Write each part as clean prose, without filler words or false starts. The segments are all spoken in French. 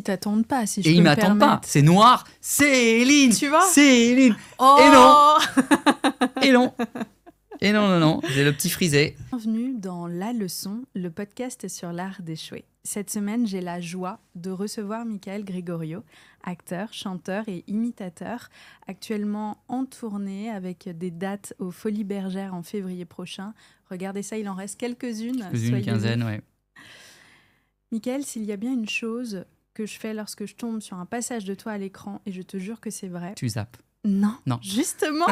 t'attendent pas, si je Et peux ils me m'attendent pas. permettre. C'est noir. Céline. Tu vois ? Céline. Oh Et non. Et non. Et non. J'ai le petit frisé. Bienvenue dans La Leçon, le podcast sur l'art d'échouer. Cette semaine, j'ai la joie de recevoir Michael Gregorio, acteur, chanteur et imitateur, actuellement en tournée avec des dates aux Folies Bergères en février prochain. Regardez ça, il en reste quelques-unes. Une quinzaine, vifs. ouais. Michael, s'il y a bien une chose que je fais lorsque je tombe sur un passage de toi à l'écran, et je te jure que c'est vrai... Tu zappes. Non, Non. justement,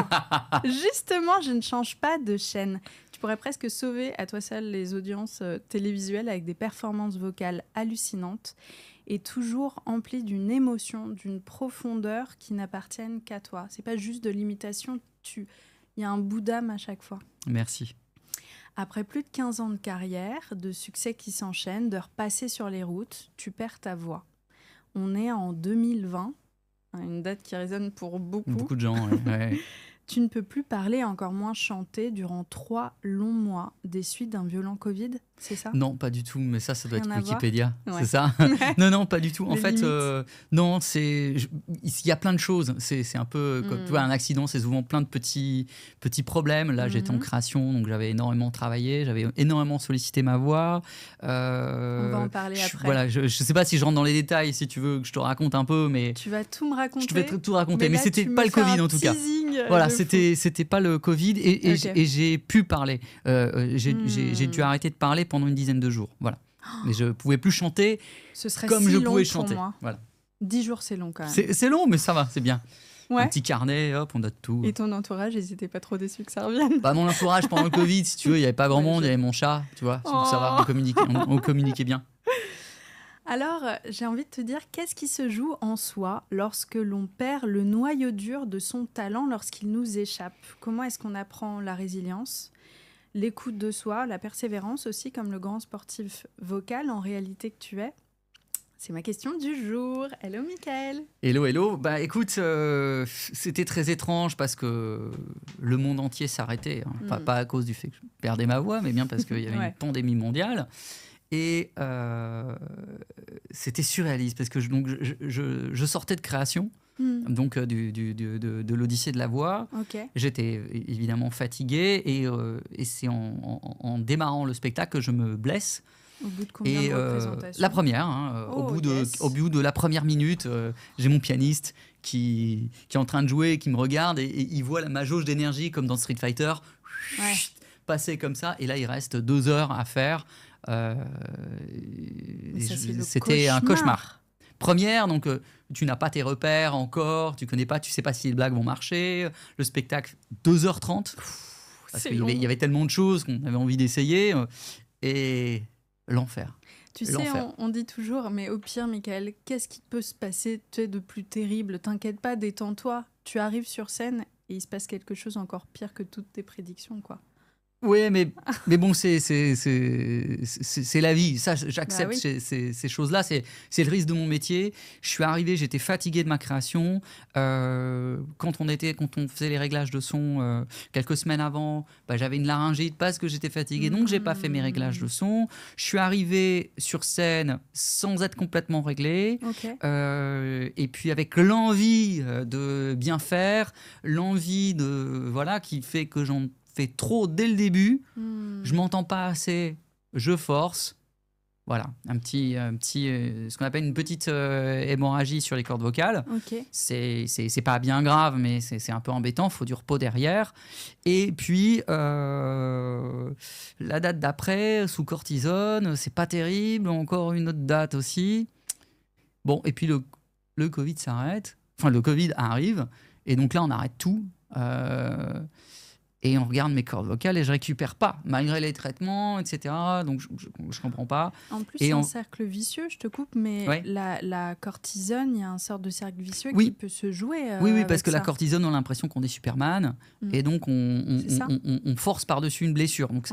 je ne change pas de chaîne. Tu pourrais presque sauver à toi seul les audiences télévisuelles avec des performances vocales hallucinantes et toujours emplies d'une émotion, d'une profondeur qui n'appartiennent qu'à toi. C'est pas juste de l'imitation, il y a un bout d'âme à chaque fois. Merci. Après plus de 15 ans de carrière, de succès qui s'enchaînent, de repasser sur les routes, tu perds ta voix. On est en 2020. Une date qui résonne pour beaucoup. Beaucoup de gens, ouais. Tu ne peux plus parler, encore moins chanter, durant 3 longs mois des suites d'un violent Covid, c'est ça ? Non, pas du tout, mais ça doit Rien être à voir. Wikipédia, Ouais. c'est ça ? Non, pas du tout. En Les fait, limites. non, il y a plein de choses. C'est un peu, comme tu vois, un accident, c'est souvent plein de petits problèmes. Là, j'étais en création, donc j'avais énormément travaillé, j'avais énormément sollicité ma voix. On va en parler après. Voilà, je sais pas si je rentre dans les détails, si tu veux que je te raconte un peu, mais... Tu vas tout me raconter. Je vais tout raconter, mais là, c'était tu pas me le fais Covid un en tout cas. teasing Voilà, de c'était pas le Covid et Ok. j'ai pu parler. J'ai dû arrêter de parler pendant une dizaine de jours. Voilà. Mais je pouvais plus chanter Ce serait comme si je long pouvais pour chanter. moi. Voilà. 10 jours, c'est long quand même. C'est long, mais ça va, c'est bien. Ouais. Un petit carnet, hop, on note tout. Et ton entourage, ils n'étaient pas trop déçus que ça revienne. Bah, mon entourage pendant le Covid, si tu veux, il n'y avait pas grand monde, il y avait mon chat, tu vois. Donc ça va, on communiquait bien. Alors, j'ai envie de te dire, qu'est-ce qui se joue en soi lorsque l'on perd le noyau dur de son talent lorsqu'il nous échappe ? Comment est-ce qu'on apprend la résilience, l'écoute de soi, la persévérance aussi, comme le grand sportif vocal en réalité que tu es ? C'est ma question du jour. Hello, Michael. Hello. Bah écoute, c'était très étrange parce que le monde entier s'arrêtait. Hein. Pas à cause du fait que je perdais ma voix, mais bien parce qu'il y avait Ouais. une pandémie mondiale. Et c'était surréaliste parce que je sortais de création, donc de l'Odyssée de la voix. Ok. J'étais évidemment fatigué et c'est en démarrant le spectacle que je me blesse. Au bout de combien de représentations ? La première, hein, Oh, au bout de la première minute, j'ai mon pianiste qui est en train de jouer, qui me regarde et il voit ma jauge d'énergie comme dans Street Fighter passer comme ça. Et là, il reste 2 heures à faire. C'était un cauchemar. Première, donc tu n'as pas tes repères encore, tu connais pas, tu sais pas si les blagues vont marcher. Le spectacle, 2h30. Parce qu'il y avait tellement de choses qu'on avait envie d'essayer. Et l'enfer. Tu sais, on dit toujours, mais au pire, Michael, qu'est-ce qui peut se passer de plus terrible ? T'inquiète pas, détends-toi. Tu arrives sur scène et il se passe quelque chose encore pire que toutes tes prédictions, quoi. Oui, mais bon, c'est la vie. Ça, j'accepte Bah oui. ces choses-là. C'est le risque de mon métier. Je suis arrivé, j'étais fatigué de ma création. Quand on faisait les réglages de son quelques semaines avant, j'avais une laryngite parce que j'étais fatigué. Donc, j'ai pas fait mes réglages de son. Je suis arrivé sur scène sans être complètement réglé. Okay. Et puis, avec l'envie de bien faire, l'envie qui fait que j'en fais trop dès le début, je m'entends pas assez, je force. Voilà, un petit ce qu'on appelle une petite hémorragie sur les cordes vocales. Okay. C'est pas bien grave, mais c'est un peu embêtant, il faut du repos derrière. Et puis, la date d'après, sous cortisone, c'est pas terrible, encore une autre date aussi. Bon, et puis le Covid s'arrête, enfin le Covid arrive, et donc là on arrête tout. Et on regarde mes cordes vocales et je récupère pas, malgré les traitements, etc. Donc, je comprends pas. En plus, c'est un cercle vicieux, je te coupe, mais ouais. la cortisone, il y a un sorte de cercle vicieux qui peut se jouer Oui, parce que la cortisone, on a l'impression qu'on est Superman, et donc on force par-dessus une blessure. Donc,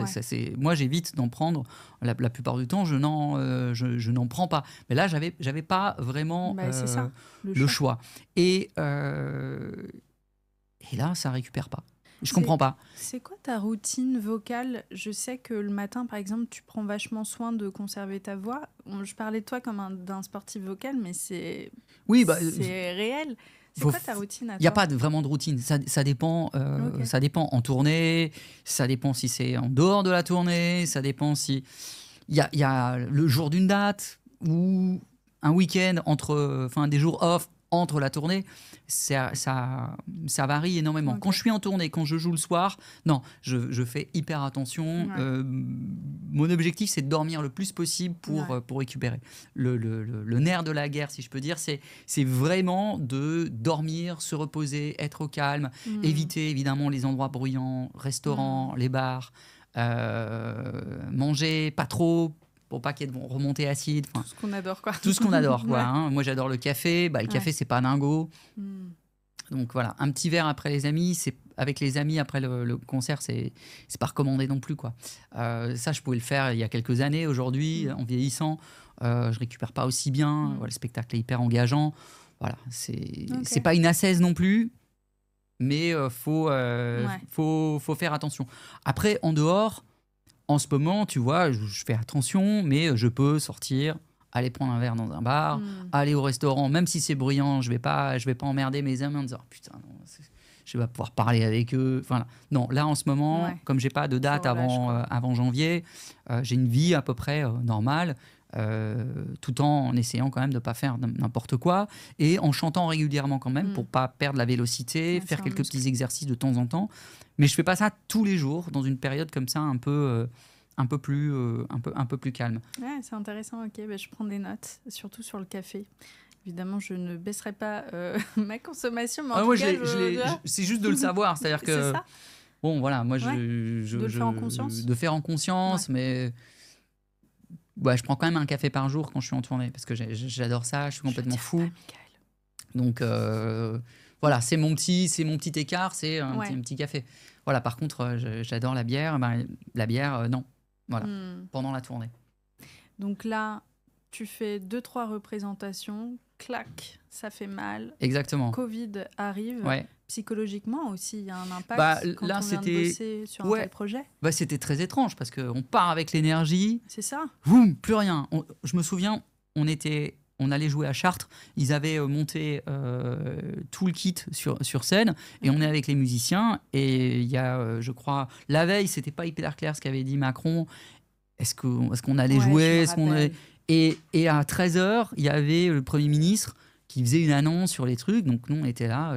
moi, j'évite d'en prendre. La plupart du temps, je n'en prends pas. Mais là, j'avais pas vraiment le choix. Et là, ça récupère pas. Je comprends pas. C'est quoi ta routine vocale? Je sais que le matin, par exemple, tu prends vachement soin de conserver ta voix. Je parlais de toi comme d'un sportif vocal, mais c'est réel. C'est quoi ta routine à toi? Il n'y a pas vraiment de routine. Ça dépend. Ok. Ça dépend en tournée. Ça dépend si c'est en dehors de la tournée. Ça dépend si il y a le jour d'une date ou un week-end enfin des jours off entre la tournée. Ça varie énormément. Ok. Quand je suis en tournée, quand je joue le soir, non, je fais hyper attention. Ouais. Mon objectif, c'est de dormir le plus possible pour récupérer. Le nerf de la guerre, si je peux dire, c'est vraiment de dormir, se reposer, être au calme, éviter évidemment les endroits bruyants, restaurants, les bars, manger pas trop pour pas qu'il y ait de remontées acides. Tout ce qu'on adore, quoi. Tout ce qu'on adore, quoi. Ouais. Hein. Moi, j'adore le café. Le café, c'est pas dingo. Donc voilà, un petit verre après les amis, avec les amis après le concert, c'est pas recommandé non plus, quoi. Ça, je pouvais le faire il y a quelques années. Aujourd'hui, en vieillissant, je récupère pas aussi bien. Le spectacle est hyper engageant. Voilà, c'est pas une ascèse non plus, mais faut faire attention. Après, en dehors, en ce moment, tu vois, je fais attention, mais je peux sortir, aller prendre un verre dans un bar, aller au restaurant, même si c'est bruyant, je vais pas emmerder mes amis en disant putain, non, je vais pas pouvoir parler avec eux. Enfin, non, là en ce moment, comme j'ai pas de date avant janvier, j'ai une vie à peu près normale, tout en essayant quand même de pas faire n'importe quoi et en chantant régulièrement quand même pour pas perdre la vélocité, faire quelques petits exercices de temps en temps. Mais je fais pas ça tous les jours dans une période comme ça un peu plus calme. Ouais, c'est intéressant. Ok, je prends des notes, surtout sur le café. Évidemment, je ne baisserai pas ma consommation, mais en tout cas, c'est juste de le savoir, c'est-à-dire que c'est ça. bon, voilà, moi, de le faire en conscience. De faire en conscience, mais je prends quand même un café par jour quand je suis en tournée parce que j'adore ça, je suis complètement fou. Donc voilà, c'est mon petit écart, c'est un petit café. Voilà, par contre, j'adore la bière. La bière, non. Voilà, pendant la tournée. Donc là, tu fais 2-3 représentations, clac, ça fait mal. Exactement. Covid arrive. Ouais. Psychologiquement aussi, il y a un impact quand là, on vient de bosser sur un tel projet. C'était très étrange parce qu'on part avec l'énergie. C'est ça. Boum, plus rien. Je me souviens, on allait jouer à Chartres. Ils avaient monté tout le kit sur scène et on est avec les musiciens. Et il y a, je crois, la veille, c'était pas hyper clair ce qu'avait dit Macron. Est-ce qu'on allait jouer? Et à 13h, il y avait le Premier ministre qui faisait une annonce sur les trucs. Donc nous, on était là.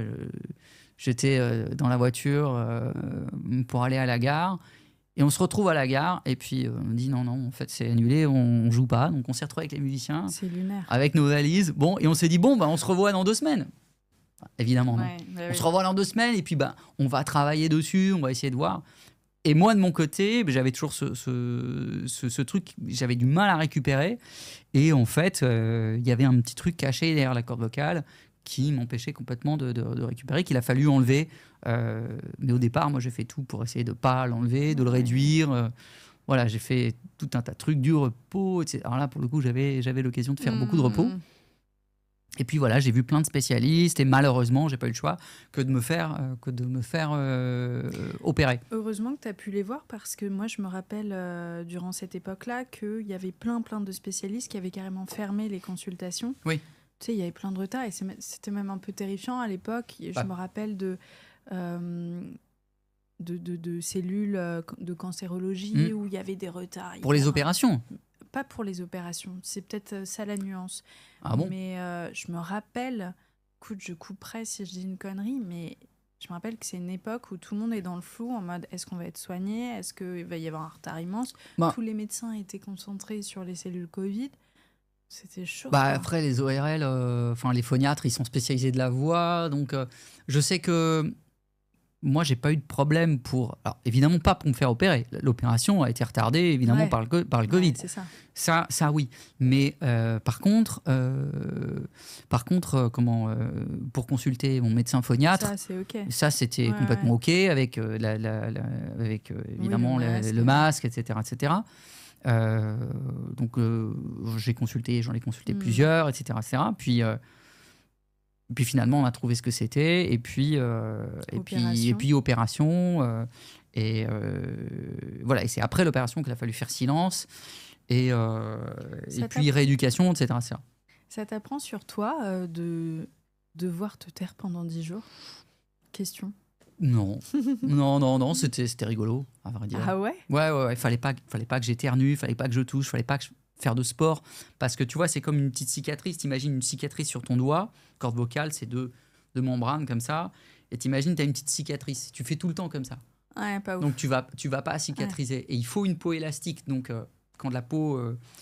J'étais dans la voiture pour aller à la gare. Et on se retrouve à la gare et puis on dit non, en fait c'est annulé, on joue pas. Donc on s'est retrouvé avec les musiciens, c'est lunaire, avec nos valises. Bon, et on s'est dit on se revoit dans 2 semaines. Enfin, évidemment, non. On se revoit dans 2 semaines et puis on va travailler dessus, on va essayer de voir. Et moi de mon côté, j'avais toujours ce truc, j'avais du mal à récupérer. Et en fait, il y avait un petit truc caché derrière la corde vocale qui m'empêchait complètement de récupérer, qu'il a fallu enlever. Mais au départ, moi, j'ai fait tout pour essayer de ne pas l'enlever, de le réduire. Voilà, j'ai fait tout un tas de trucs, du repos, etc. Alors là, pour le coup, j'avais l'occasion de faire beaucoup de repos. Et puis voilà, j'ai vu plein de spécialistes et malheureusement, j'ai pas eu le choix que de me faire opérer. Heureusement que tu as pu les voir parce que moi, je me rappelle durant cette époque-là qu'il y avait plein de spécialistes qui avaient carrément fermé les consultations. Oui. Tu sais, il y avait plein de retard et c'était même un peu terrifiant à l'époque. Je me rappelle de cellules de cancérologie où il y avait des retards. Pour les opérations? Pas pour les opérations, c'est peut-être ça la nuance. Ah bon? Mais je me rappelle, écoute, je couperais si je dis une connerie, mais je me rappelle que c'est une époque où tout le monde est dans le flou en mode est-ce qu'on va être soigné? Est-ce qu'il va y avoir un retard immense? Tous les médecins étaient concentrés sur les cellules Covid. C'était chaud. Après, les ORL, les phoniatres, ils sont spécialisés de la voix. Donc, je sais que moi, j'ai pas eu de problème pour... Alors, évidemment, pas pour me faire opérer. L'opération a été retardée, évidemment, par le Covid. C'est ça. Ça, oui. Mais par contre, pour consulter mon médecin phoniatre, ça, c'est OK. Ça, c'était complètement OK avec, évidemment, le masque, etc., etc. Donc j'en ai consulté plusieurs, etc. Puis puis finalement, on a trouvé ce que c'était. Opération. Voilà. Et c'est après l'opération qu'il a fallu faire silence. Et puis rééducation, etc. Ça t'apprend sur toi de devoir te taire pendant 10 jours? Question. Non, non, c'était rigolo, à vrai dire. Ah ouais? Ouais, fallait pas que j'éternue, fallait pas que je touche, fallait pas que je faire de sport, parce que tu vois, c'est comme une petite cicatrice. T'imagines une cicatrice sur ton doigt, corde vocale, c'est deux membranes comme ça, et t'imagines t'as une petite cicatrice. Tu fais tout le temps comme ça. Ouais, pas ouf. Donc tu vas pas cicatriser. Ouais. Et il faut une peau élastique. Donc quand la peau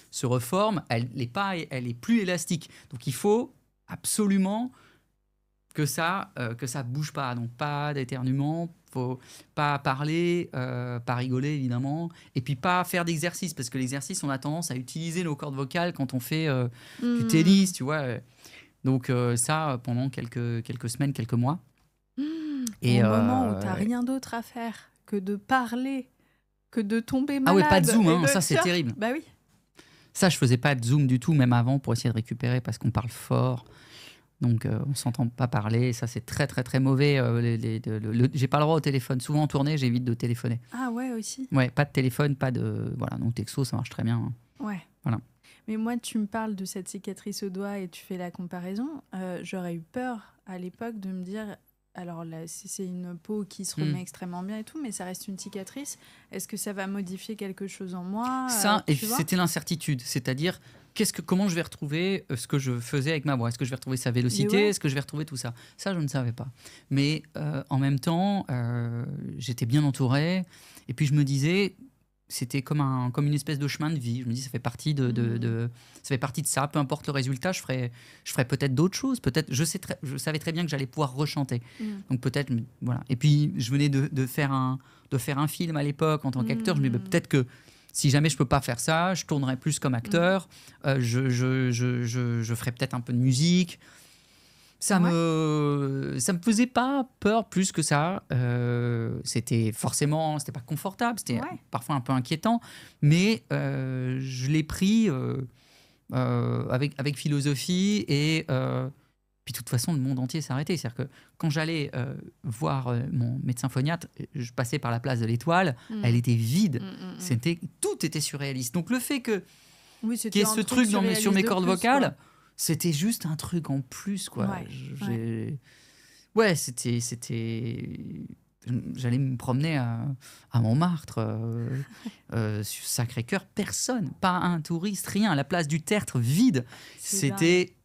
se reforme, elle est plus élastique. Donc il faut absolument que ça bouge pas. Donc pas d'éternuement, faut pas parler, pas rigoler évidemment, et puis pas faire d'exercice, parce que l'exercice, on a tendance à utiliser nos cordes vocales quand on fait du tennis, tu vois. Donc ça pendant quelques semaines, quelques mois. Et au moment où t'as rien d'autre à faire que de parler, que de tomber malade. Ah ouais, pas de zoom, hein, ça c'est terrible. Bah oui. Ça, je faisais pas de zoom du tout, même avant, pour essayer de récupérer, parce qu'on parle fort. Donc, on s'entend pas parler. Ça, c'est très, très, très mauvais. J'ai pas le droit au téléphone. Souvent en tournée, j'évite de téléphoner. Ah ouais, aussi. Ouais, pas de téléphone, pas de... Voilà, donc texto, ça marche très bien. Hein. Ouais. Voilà. Mais moi, tu me parles de cette cicatrice au doigt et tu fais la comparaison. J'aurais eu peur à l'époque de me dire... Alors là, c'est une peau qui se remet extrêmement bien et tout, mais ça reste une cicatrice. Est-ce que ça va modifier quelque chose en moi? Ça, et c'était l'incertitude. C'est-à-dire... comment je vais retrouver ce que je faisais avec ma voix? Est-ce que je vais retrouver sa vélocité? Ouais. Est-ce que je vais retrouver tout ça? Ça, je ne savais pas. Mais en même temps, j'étais bien entouré. Et puis, je me disais, c'était comme une espèce de chemin de vie. Je me dis, ça fait partie ça fait partie de ça. Peu importe le résultat, je ferai peut-être d'autres choses. Peut-être, je savais très bien que j'allais pouvoir rechanter. Donc peut-être, voilà. Et puis, je venais de faire un film à l'époque en tant qu'acteur. Je me dis, peut-être que si jamais je peux pas faire ça, je tournerai plus comme acteur. Je ferai peut-être un peu de musique. Ça me faisait pas peur plus que ça. C'était pas confortable, c'était parfois un peu inquiétant, mais je l'ai pris avec philosophie et puis de toute façon le monde entier s'est arrêté. C'est-à-dire que quand j'allais voir mon médecin phoniatre, je passais par la place de l'Étoile, elle était vide. Tout était surréaliste. Donc le fait qu'il y ait ce truc sur mes cordes vocales, c'était juste un truc en plus, quoi. C'était... J'allais me promener à Montmartre, sur Sacré-Cœur, personne, pas un touriste, rien. La place du Tertre vide. C'était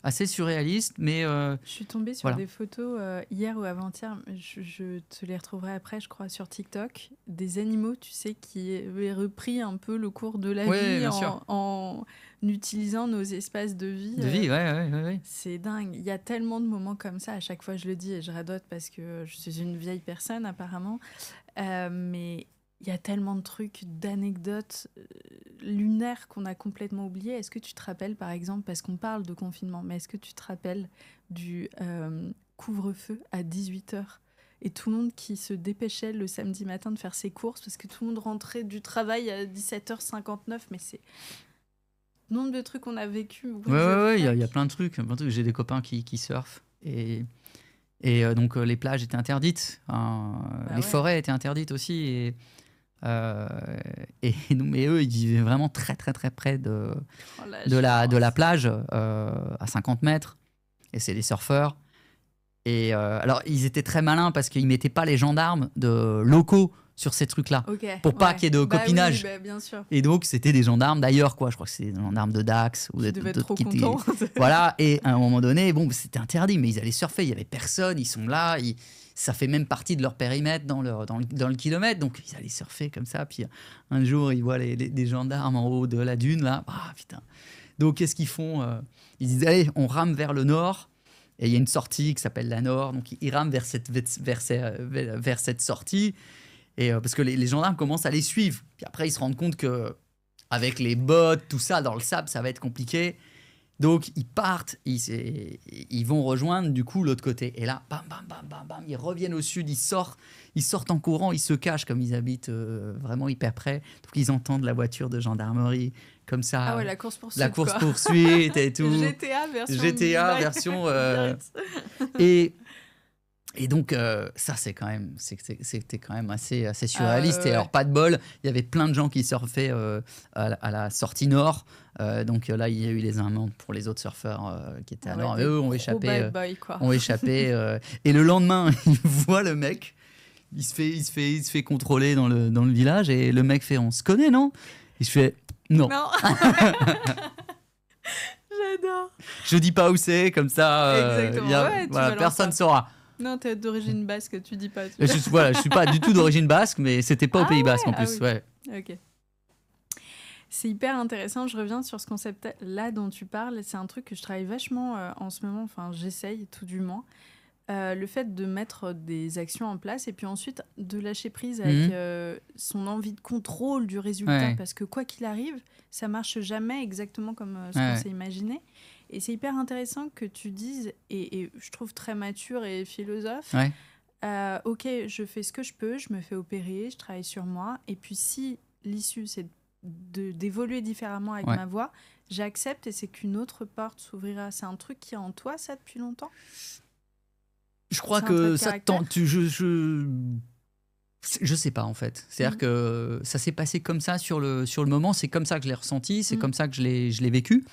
assez surréaliste, mais... je suis tombée sur des photos hier ou avant-hier, je te les retrouverai après, je crois, sur TikTok, des animaux, tu sais, qui avaient repris un peu le cours de la vie en utilisant nos espaces de vie. Ouais. C'est dingue. Il y a tellement de moments comme ça, à chaque fois je le dis et je radote parce que je suis une vieille personne apparemment, mais... Il y a tellement de trucs, d'anecdotes lunaires qu'on a complètement oubliées. Est-ce que tu te rappelles, par exemple, parce qu'on parle de confinement, mais est-ce que tu te rappelles du couvre-feu à 18h et tout le monde qui se dépêchait le samedi matin de faire ses courses parce que tout le monde rentrait du travail à 17h59, mais c'est... Nombre de trucs qu'on a vécu. Ouais, il y a plein de trucs. J'ai des copains qui surfent et donc les plages étaient interdites, les forêts étaient interdites aussi mais eux ils vivaient vraiment très très très près de la plage, à 50 mètres, et c'est des surfeurs et alors ils étaient très malins parce qu'ils mettaient pas les gendarmes locaux sur ces trucs-là, pour pas qu'il y ait de copinage. Oui, bien sûr. Et donc c'était des gendarmes d'ailleurs, quoi. Je crois que c'est des gendarmes de Dax ou devaient être trop contents. Voilà. Et à un moment donné, c'était interdit, mais ils allaient surfer. Il y avait personne. Ils sont là. Ça fait même partie de leur périmètre dans le kilomètre. Donc ils allaient surfer comme ça. Puis un jour, ils voient des gendarmes en haut de la dune là. Ah putain. Donc qu'est-ce qu'ils font? Ils disent allez, on rame vers le nord. Et il y a une sortie qui s'appelle la Nord. Donc ils rament vers cette sortie. Et parce que les gendarmes commencent à les suivre. Puis après, ils se rendent compte qu'avec les bottes, tout ça, dans le sable, ça va être compliqué. Donc, ils partent, ils vont rejoindre du coup l'autre côté. Et là, bam, bam, bam, bam, bam, ils reviennent au sud, ils sortent en courant, ils se cachent comme ils habitent vraiment hyper près. Donc, ils entendent la voiture de gendarmerie comme ça. Ah ouais, la course-poursuite. La course-poursuite et tout. GTA version. direct. Et donc, ça, c'était quand même assez surréaliste. Et alors, pas de bol, il y avait plein de gens qui surfaient à la sortie nord. Donc là, il y a eu les amendes pour les autres surfeurs qui étaient à nord. Et eux ont échappé. Et le lendemain, ils voient le mec. Il se fait contrôler dans le village. Et le mec fait, on se connaît, non? Et je fais, non. J'adore. Je dis pas où c'est, comme ça. Exactement. Personne ne saura. Non, t'es d'origine basque, tu dis pas. Je suis pas du tout d'origine basque, mais c'était pas au Pays Basque en plus. Oui. Ok. C'est hyper intéressant. Je reviens sur ce concept-là dont tu parles. C'est un truc que je travaille vachement en ce moment. Enfin, j'essaye tout du moins. Le fait de mettre des actions en place et puis ensuite de lâcher prise avec son envie de contrôle du résultat. Parce que quoi qu'il arrive, ça marche jamais exactement comme ce qu'on s'est imaginé. Et c'est hyper intéressant que tu dises, et je trouve très mature et philosophe, ok, je fais ce que je peux, je me fais opérer, je travaille sur moi, et puis si l'issue c'est d'évoluer différemment avec ma voix, j'accepte et c'est qu'une autre porte s'ouvrira. C'est un truc qui est en toi, ça, depuis longtemps? Je crois que ça je sais pas en fait. C'est-à-dire que ça s'est passé comme ça sur le moment, c'est comme ça que je l'ai ressenti, c'est comme ça que je l'ai vécu.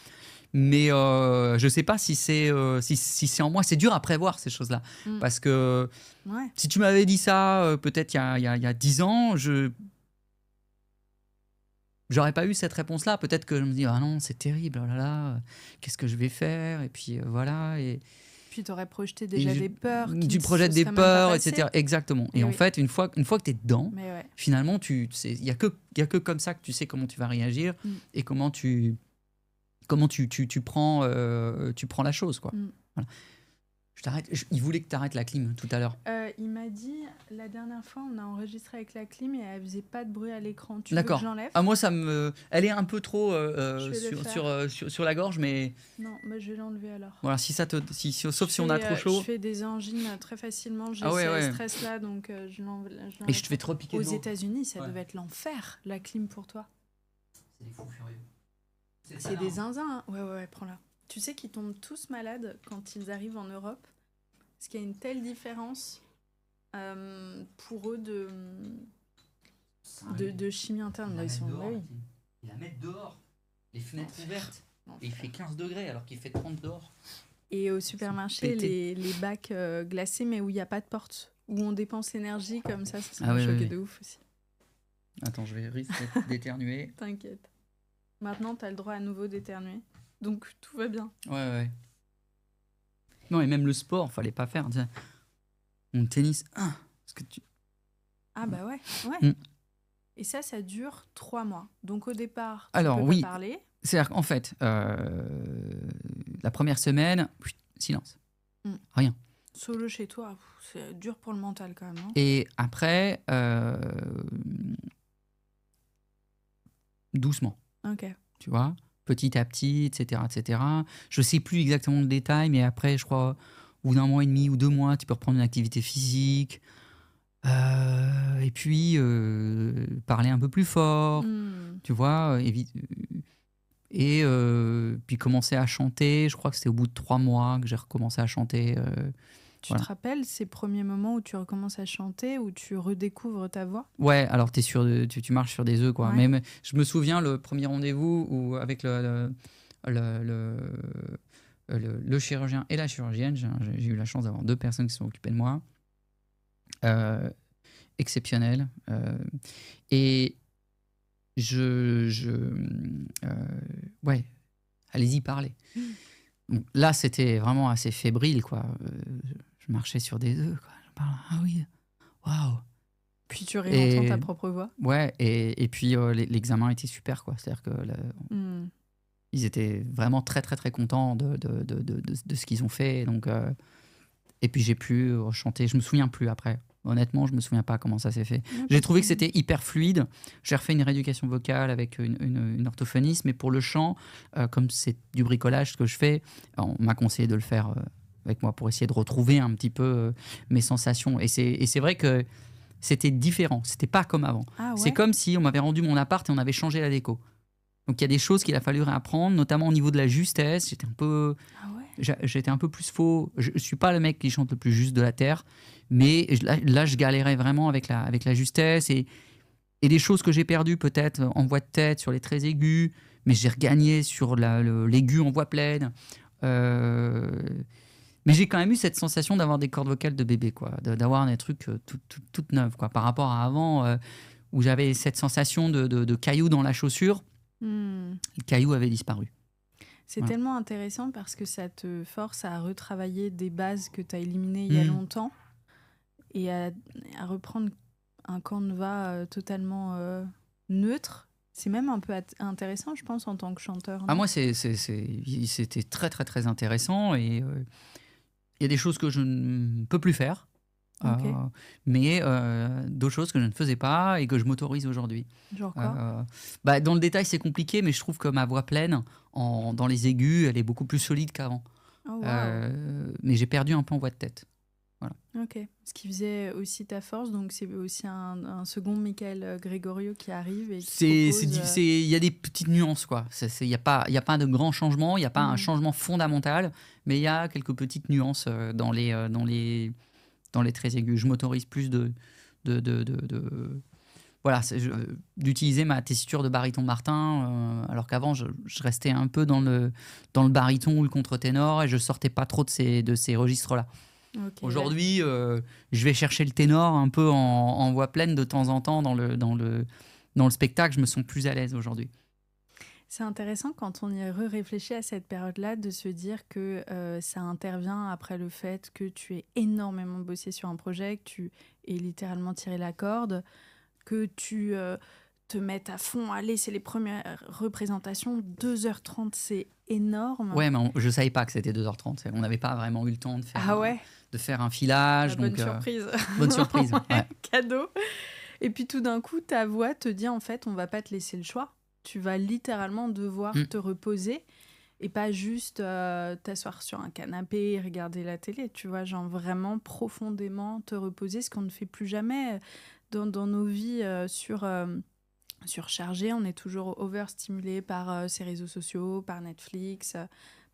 Mais je sais pas si c'est en moi. C'est dur à prévoir ces choses-là. Parce que si tu m'avais dit ça peut-être il y a 10 ans, j'aurais pas eu cette réponse-là. Peut-être que je me dis ah non, c'est terrible, oh là là, qu'est-ce que je vais faire? Et puis voilà. Et puis tu aurais projeté déjà des peurs. Tu projettes des peurs, etc. Exactement. Et en fait, une fois que tu es dedans, finalement, il n'y a que comme ça que tu sais comment tu vas réagir et comment tu prends la chose, quoi. Voilà. Je t'arrête. Il voulait que tu arrêtes la clim tout à l'heure. Il m'a dit, la dernière fois, on a enregistré avec la clim et elle faisait pas de bruit à l'écran. Tu veux que j'enlève? Ah, moi, elle est un peu trop sur la gorge, mais... Non, bah, je vais l'enlever alors. Voilà, sauf si on a trop chaud. Je fais des angines très facilement. J'ai ce stress-là, donc je l'enlève. Et je te fais trop piquer aux États-Unis, ça devait être l'enfer, la clim pour toi. C'est des fous furieux. C'est des zinzins. Hein. Ouais, prends-la. Tu sais qu'ils tombent tous malades quand ils arrivent en Europe, parce qu'il y a une telle différence pour eux de chimie interne. Ils la mettent dehors, les fenêtres ouvertes, et il fait 15 degrés alors qu'il fait 30 dehors. Et au supermarché, les bacs glacés, mais où il n'y a pas de porte, où on dépense l'énergie comme ça m'a choqué de ouf aussi. Attends, je vais risquer d'éternuer. T'inquiète. Maintenant, tu as le droit à nouveau d'éternuer. Donc, tout va bien. Ouais. Non, et même le sport, fallait pas faire. Mon tennis, parce que Ah bah ouais. Et ça dure 3 mois. Donc, au départ, tu peux pas parler. C'est-à-dire qu'en fait, la première semaine, silence. Rien. Solo chez toi, c'est dur pour le mental quand même. Hein. Et après, doucement. Ok. Tu vois, petit à petit, etc. Je sais plus exactement le détail, mais après, je crois, au bout d'un mois et demi ou 2 mois, tu peux reprendre une activité physique. Et puis, parler un peu plus fort, tu vois, et puis commencer à chanter. Je crois que c'était au bout de 3 mois que j'ai recommencé à chanter. Tu te rappelles ces premiers moments où tu recommences à chanter, où tu redécouvres ta voix? Ouais, alors tu marches sur des œufs, quoi. Même, je me souviens le premier rendez-vous où, avec le chirurgien et la chirurgienne, j'ai eu la chance d'avoir 2 personnes qui se sont occupées de moi. Exceptionnel. Et allez-y, parlez. Donc, là, c'était vraiment assez fébrile, quoi. Je marchais sur des œufs, quoi. Je parle, ah oui, waouh. Puis tu réentends ta propre voix. Ouais, et puis l'examen était super, quoi. C'est-à-dire que ils étaient vraiment très, très, très contents de ce qu'ils ont fait. Donc, et puis j'ai pu chanter. Je me souviens plus après. Honnêtement, je me souviens pas comment ça s'est fait. J'ai trouvé que c'était hyper fluide. J'ai refait une rééducation vocale avec une orthophoniste, mais pour le chant, comme c'est du bricolage ce que je fais, on m'a conseillé de le faire avec moi pour essayer de retrouver un petit peu mes sensations. Et c'est vrai que c'était différent. C'était pas comme avant. Ah ouais. C'est comme si on m'avait rendu mon appart et on avait changé la déco. Donc il y a des choses qu'il a fallu réapprendre, notamment au niveau de la justesse. Ah ouais. J'étais un peu plus faux. Je ne suis pas le mec qui chante le plus juste de la Terre, mais là je galérais vraiment avec la justesse et des choses que j'ai perdues peut-être en voix de tête sur les très aigus, mais j'ai regagné sur l'aigu en voix pleine. Euh, mais j'ai quand même eu cette sensation d'avoir des cordes vocales de bébé, quoi, d'avoir des trucs toutes neuves, quoi, par rapport à avant où j'avais cette sensation de caillou dans la chaussure. Hmm. Le caillou avait disparu. C'est Voilà. tellement intéressant parce que ça te force à retravailler des bases que tu as éliminées il y a longtemps et à reprendre un canevas totalement neutre. C'est même un peu intéressant, je pense, en tant que chanteur. Ah, non moi, c'était très, très, très intéressant. Et il y a des choses que je ne peux plus faire, Ok. mais d'autres choses que je ne faisais pas et que je m'autorise aujourd'hui. Genre quoi Dans le détail, c'est compliqué, mais je trouve que ma voix pleine, dans les aigus, elle est beaucoup plus solide qu'avant. Oh, wow. Mais j'ai perdu un peu en voix de tête. Ok. Ce qui faisait aussi ta force, donc c'est aussi un second Michael Gregorio qui arrive et qui propose... Il y a des petites nuances, quoi. Il n'y a pas de grands changements, il n'y a pas un Mhm. changement fondamental, mais il y a quelques petites nuances dans les très aigus. Je m'autorise plus voilà, d'utiliser ma tessiture de baryton Martin, alors qu'avant, je restais un peu dans le baryton ou le contre-ténor et je sortais pas trop de ces registres-là. Ok, Aujourd'hui, je vais chercher le ténor un peu en voix pleine de temps en temps dans le spectacle. Je me sens plus à l'aise aujourd'hui. c'est intéressant quand on y réfléchit à cette période-là de se dire que ça intervient après le fait que tu aies énormément bossé sur un projet, que tu aies littéralement tiré la corde, que tu te mettes à fond. Allez, c'est les premières représentations, 2h30, c'est énorme. Ouais, mais je savais pas que c'était 2h30. On n'avait pas vraiment eu le temps de faire, Ah ouais, de faire un filage. bonne Donc, surprise. bonne surprise. Ouais. Cadeau. Et puis tout d'un coup, ta voix te dit en fait, on va pas te laisser le choix. Tu vas littéralement devoir te reposer et pas juste t'asseoir sur un canapé et regarder la télé. Tu vois, genre vraiment profondément te reposer, ce qu'on ne fait plus jamais dans nos vies surchargées. On est toujours overstimulé par ces réseaux sociaux, par Netflix,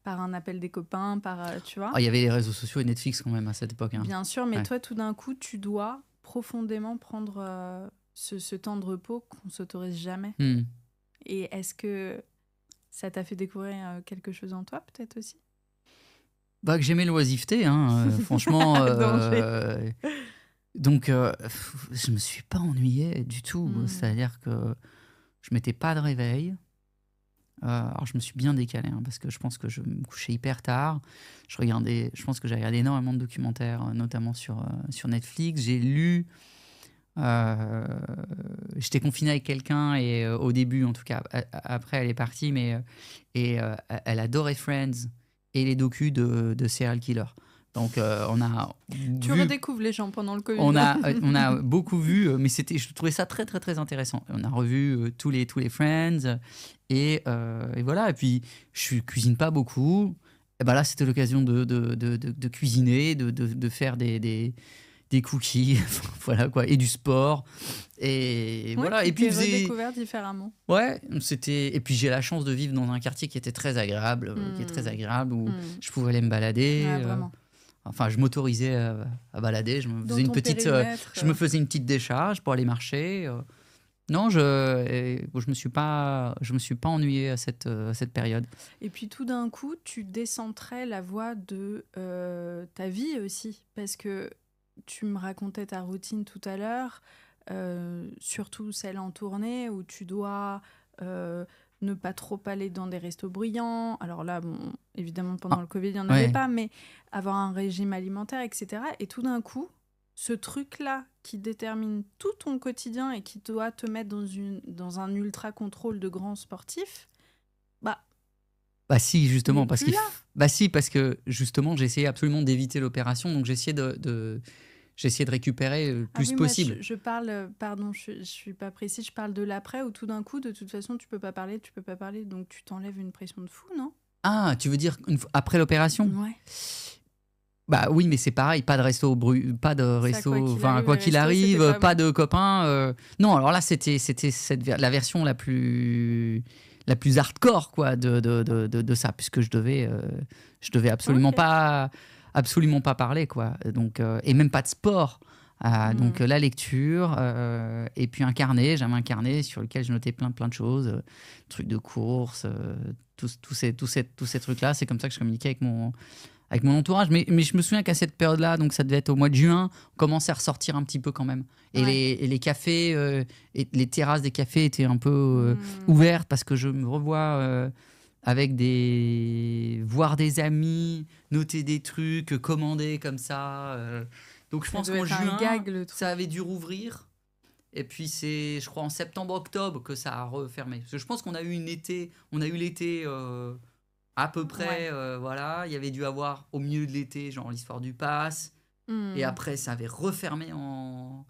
par un appel des copains, tu vois. Il y avait les réseaux sociaux et Netflix quand même à cette époque. Hein. Bien sûr, mais Ouais. toi, tout d'un coup, tu dois profondément prendre ce temps de repos qu'on s'autorise jamais. Hmm. Et est-ce que ça t'a fait découvrir quelque chose en toi, peut-être aussi? Que j'aimais l'oisiveté, hein, franchement. Danger. Donc, je me suis pas ennuyé du tout. C'est-à-dire que je mettais pas de réveil. Alors, je me suis bien décalé, hein, parce que je pense que je me couchais hyper tard. Je pense que j'ai regardé énormément de documentaires, notamment sur Netflix. J'ai lu. J'étais confiné avec quelqu'un et au début, en tout cas, après elle est partie, mais elle adorait Friends et les docus de serial killer. Donc on a Tu vu, redécouvres les gens pendant le Covid. on a beaucoup vu, mais je trouvais ça très très très intéressant. On a revu tous les Friends et voilà. Et puis je cuisine pas beaucoup. Et ben là, c'était l'occasion de cuisiner, de faire des cookies, voilà quoi, et du sport. Et voilà. Et puis redécouvert différemment. Ouais, et puis j'ai la chance de vivre dans un quartier qui était très agréable, où je pouvais aller me balader. Ouais, vraiment. Enfin, je m'autorisais à balader. Je me faisais une petite décharge pour aller marcher. Non, je me suis pas ennuyé à cette période. Et puis tout d'un coup, tu décentrais la voix de ta vie aussi, parce que tu me racontais ta routine tout à l'heure, surtout celle en tournée où tu dois ne pas trop aller dans des restos bruyants. Alors là, bon, évidemment, pendant le Covid, il n'y en avait pas, mais avoir un régime alimentaire, etc. Et tout d'un coup, ce truc-là qui détermine tout ton quotidien et qui doit te mettre dans un ultra-contrôle de grands sportifs, si, justement, parce que justement, j'essayais absolument d'éviter l'opération, donc j'essayais de récupérer le plus possible. Moi, je parle, pardon, je suis pas précise, je parle de l'après où tout d'un coup, de toute façon, tu peux pas parler, donc tu t'enlèves une pression de fou, non? Ah, tu veux dire après l'opération? Ouais. Oui, mais c'est pareil, pas de resto, quoi qu'il arrive, pas de copains. Non, alors là, c'était la version la plus la plus hardcore quoi, de ça, puisque je devais Ok. absolument pas parler. Quoi. Donc, et même pas de sport. Donc la lecture, et puis un carnet. J'avais un carnet sur lequel je notais plein de choses, trucs de course, tous ces trucs-là. C'est comme ça que je communiquais avec mon entourage. Mais je me souviens qu'à cette période-là, donc ça devait être au mois de juin, on commençait à ressortir un petit peu quand même. Ouais. Et les cafés, et les terrasses des cafés étaient un peu Hmm. ouvertes parce que je me revois voir des amis, noter des trucs, commander comme ça. Donc je Ça pense doit qu'en être un juin, gag, le ça truc. avait dû rouvrir. Et puis c'est, je crois, en septembre-octobre que ça a refermé. Parce que je pense qu'on a eu on a eu l'été à peu Ouais. près, voilà. Il y avait dû avoir au milieu de l'été, genre l'histoire du pass. Et Hmm. après, ça avait refermé en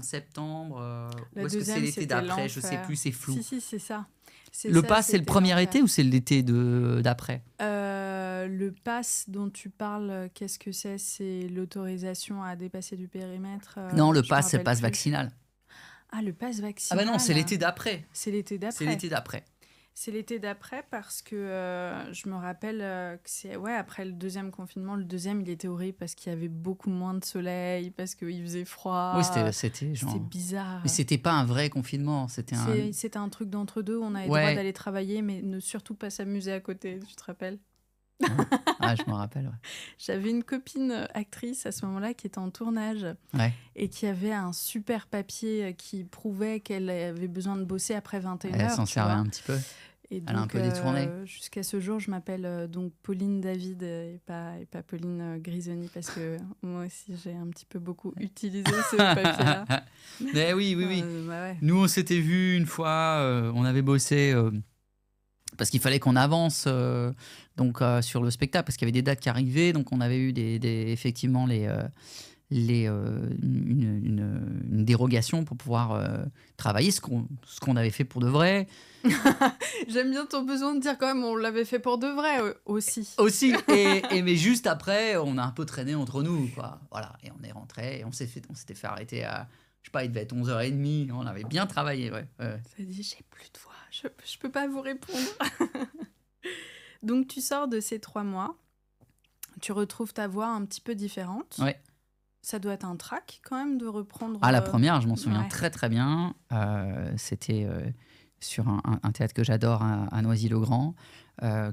septembre. Ou La est-ce que c'est deuxième, l'été c'était d'après? Je sais l'enfer. plus, c'est flou. Si, si, c'est ça. C'est Le ça, pass, c'est le c'était premier été l'enfer. ou c'est l'été d'après? Le pass dont tu parles, qu'est-ce que c'est? C'est l'autorisation à dépasser du périmètre. Non, le Je me pass, c'est le rappelle pass plus. vaccinal. Ah, le pass Ah bah non, c'est vaccinal, l'été d'après. c'est l'été C'est d'après. l'été d'après. C'est l'été d'après parce que je me rappelle que c'est ouais, après le deuxième confinement. Le deuxième, il était horrible parce qu'il y avait beaucoup moins de soleil, parce qu'il faisait Oui, froid. c'était C'était genre. Mais bizarre. c'était pas un vrai confinement, c'était un. C'était un truc d'entre-deux. On avait le droit Ouais, d'aller travailler, mais ne surtout pas s'amuser à côté, tu te rappelles? ouais. Ah, je me rappelle, J'avais une copine actrice à ce moment-là qui était en tournage ouais. Ouais. et qui avait un super papier qui prouvait qu'elle avait besoin de bosser après 21 Elle heures, s'en tu servait vois. un petit peu. Et Elle a un donc, peu détourné. jusqu'à ce jour, je m'appelle donc Pauline David et pas Pauline Grisoni parce que moi aussi, j'ai un petit peu beaucoup utilisé ce papier-là. Mais oui, oui, oui. Bah ouais. Nous, on s'était vu une fois, on avait bossé parce qu'il fallait qu'on avance donc sur le spectacle parce qu'il y avait des dates qui arrivaient, donc on avait eu effectivement une dérogation pour pouvoir travailler ce qu'on avait fait pour de vrai. J'aime bien ton besoin de dire quand même, on l'avait fait pour de vrai aussi. Aussi, mais juste après, on a un peu traîné entre nous, quoi. Voilà, et on est rentré et on s'était fait arrêter à, je sais pas, il devait être 11h30, on avait bien travaillé, ouais. Ouais. Ça dit, j'ai plus de voix, je peux pas vous répondre. Donc, tu sors de ces 3 mois, tu retrouves ta voix un petit peu différente. Ouais. Ça doit être un trac quand même de reprendre. À la première, je m'en souviens Ouais. très très bien. C'était sur un théâtre que j'adore à Noisy-le-Grand,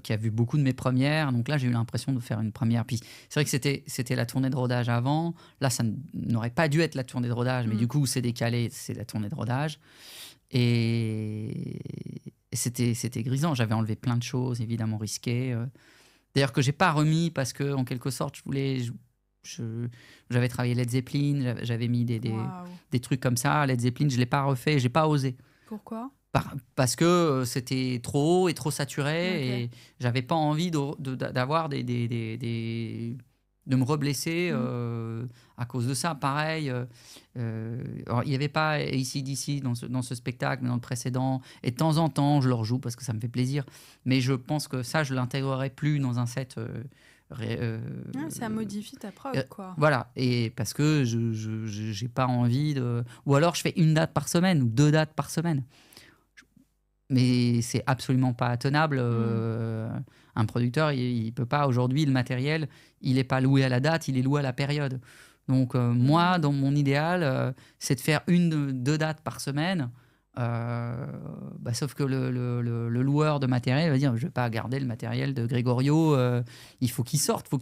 qui a vu beaucoup de mes premières. Donc là, j'ai eu l'impression de faire une première. Puis c'est vrai que c'était la tournée de rodage avant. Là, ça n'aurait pas dû être la tournée de rodage, mais du coup, c'est décalé, c'est la tournée de rodage. Et c'était grisant. J'avais enlevé plein de choses, évidemment risquées. D'ailleurs, que j'ai pas remis parce que, en quelque sorte, j'avais travaillé Led Zeppelin, j'avais mis Waouh. des trucs comme ça. Led Zeppelin, je l'ai pas refait, j'ai pas osé. Pourquoi? Parce que c'était trop haut et trop saturé Ok. et j'avais pas envie d'avoir de me reblesser à cause de ça. Pareil, alors, il n'y avait pas AC/DC dans ce spectacle, mais dans le précédent. Et de temps en temps, je le rejoue parce que ça me fait plaisir. Mais je pense que ça, je l'intégrerai plus dans un set. Ça modifie ta prog, quoi. Voilà, et parce que je j'ai pas envie de. Ou alors je fais une date par semaine ou 2 dates par semaine. Mais c'est absolument pas tenable. Un producteur, il peut pas aujourd'hui, le matériel, il est pas loué à la date, il est loué à la période. Donc moi, dans mon idéal, c'est de faire 2 dates par semaine. Sauf que le loueur de matériel va dire je vais pas garder le matériel de Grégorio, il faut qu'il sorte, donc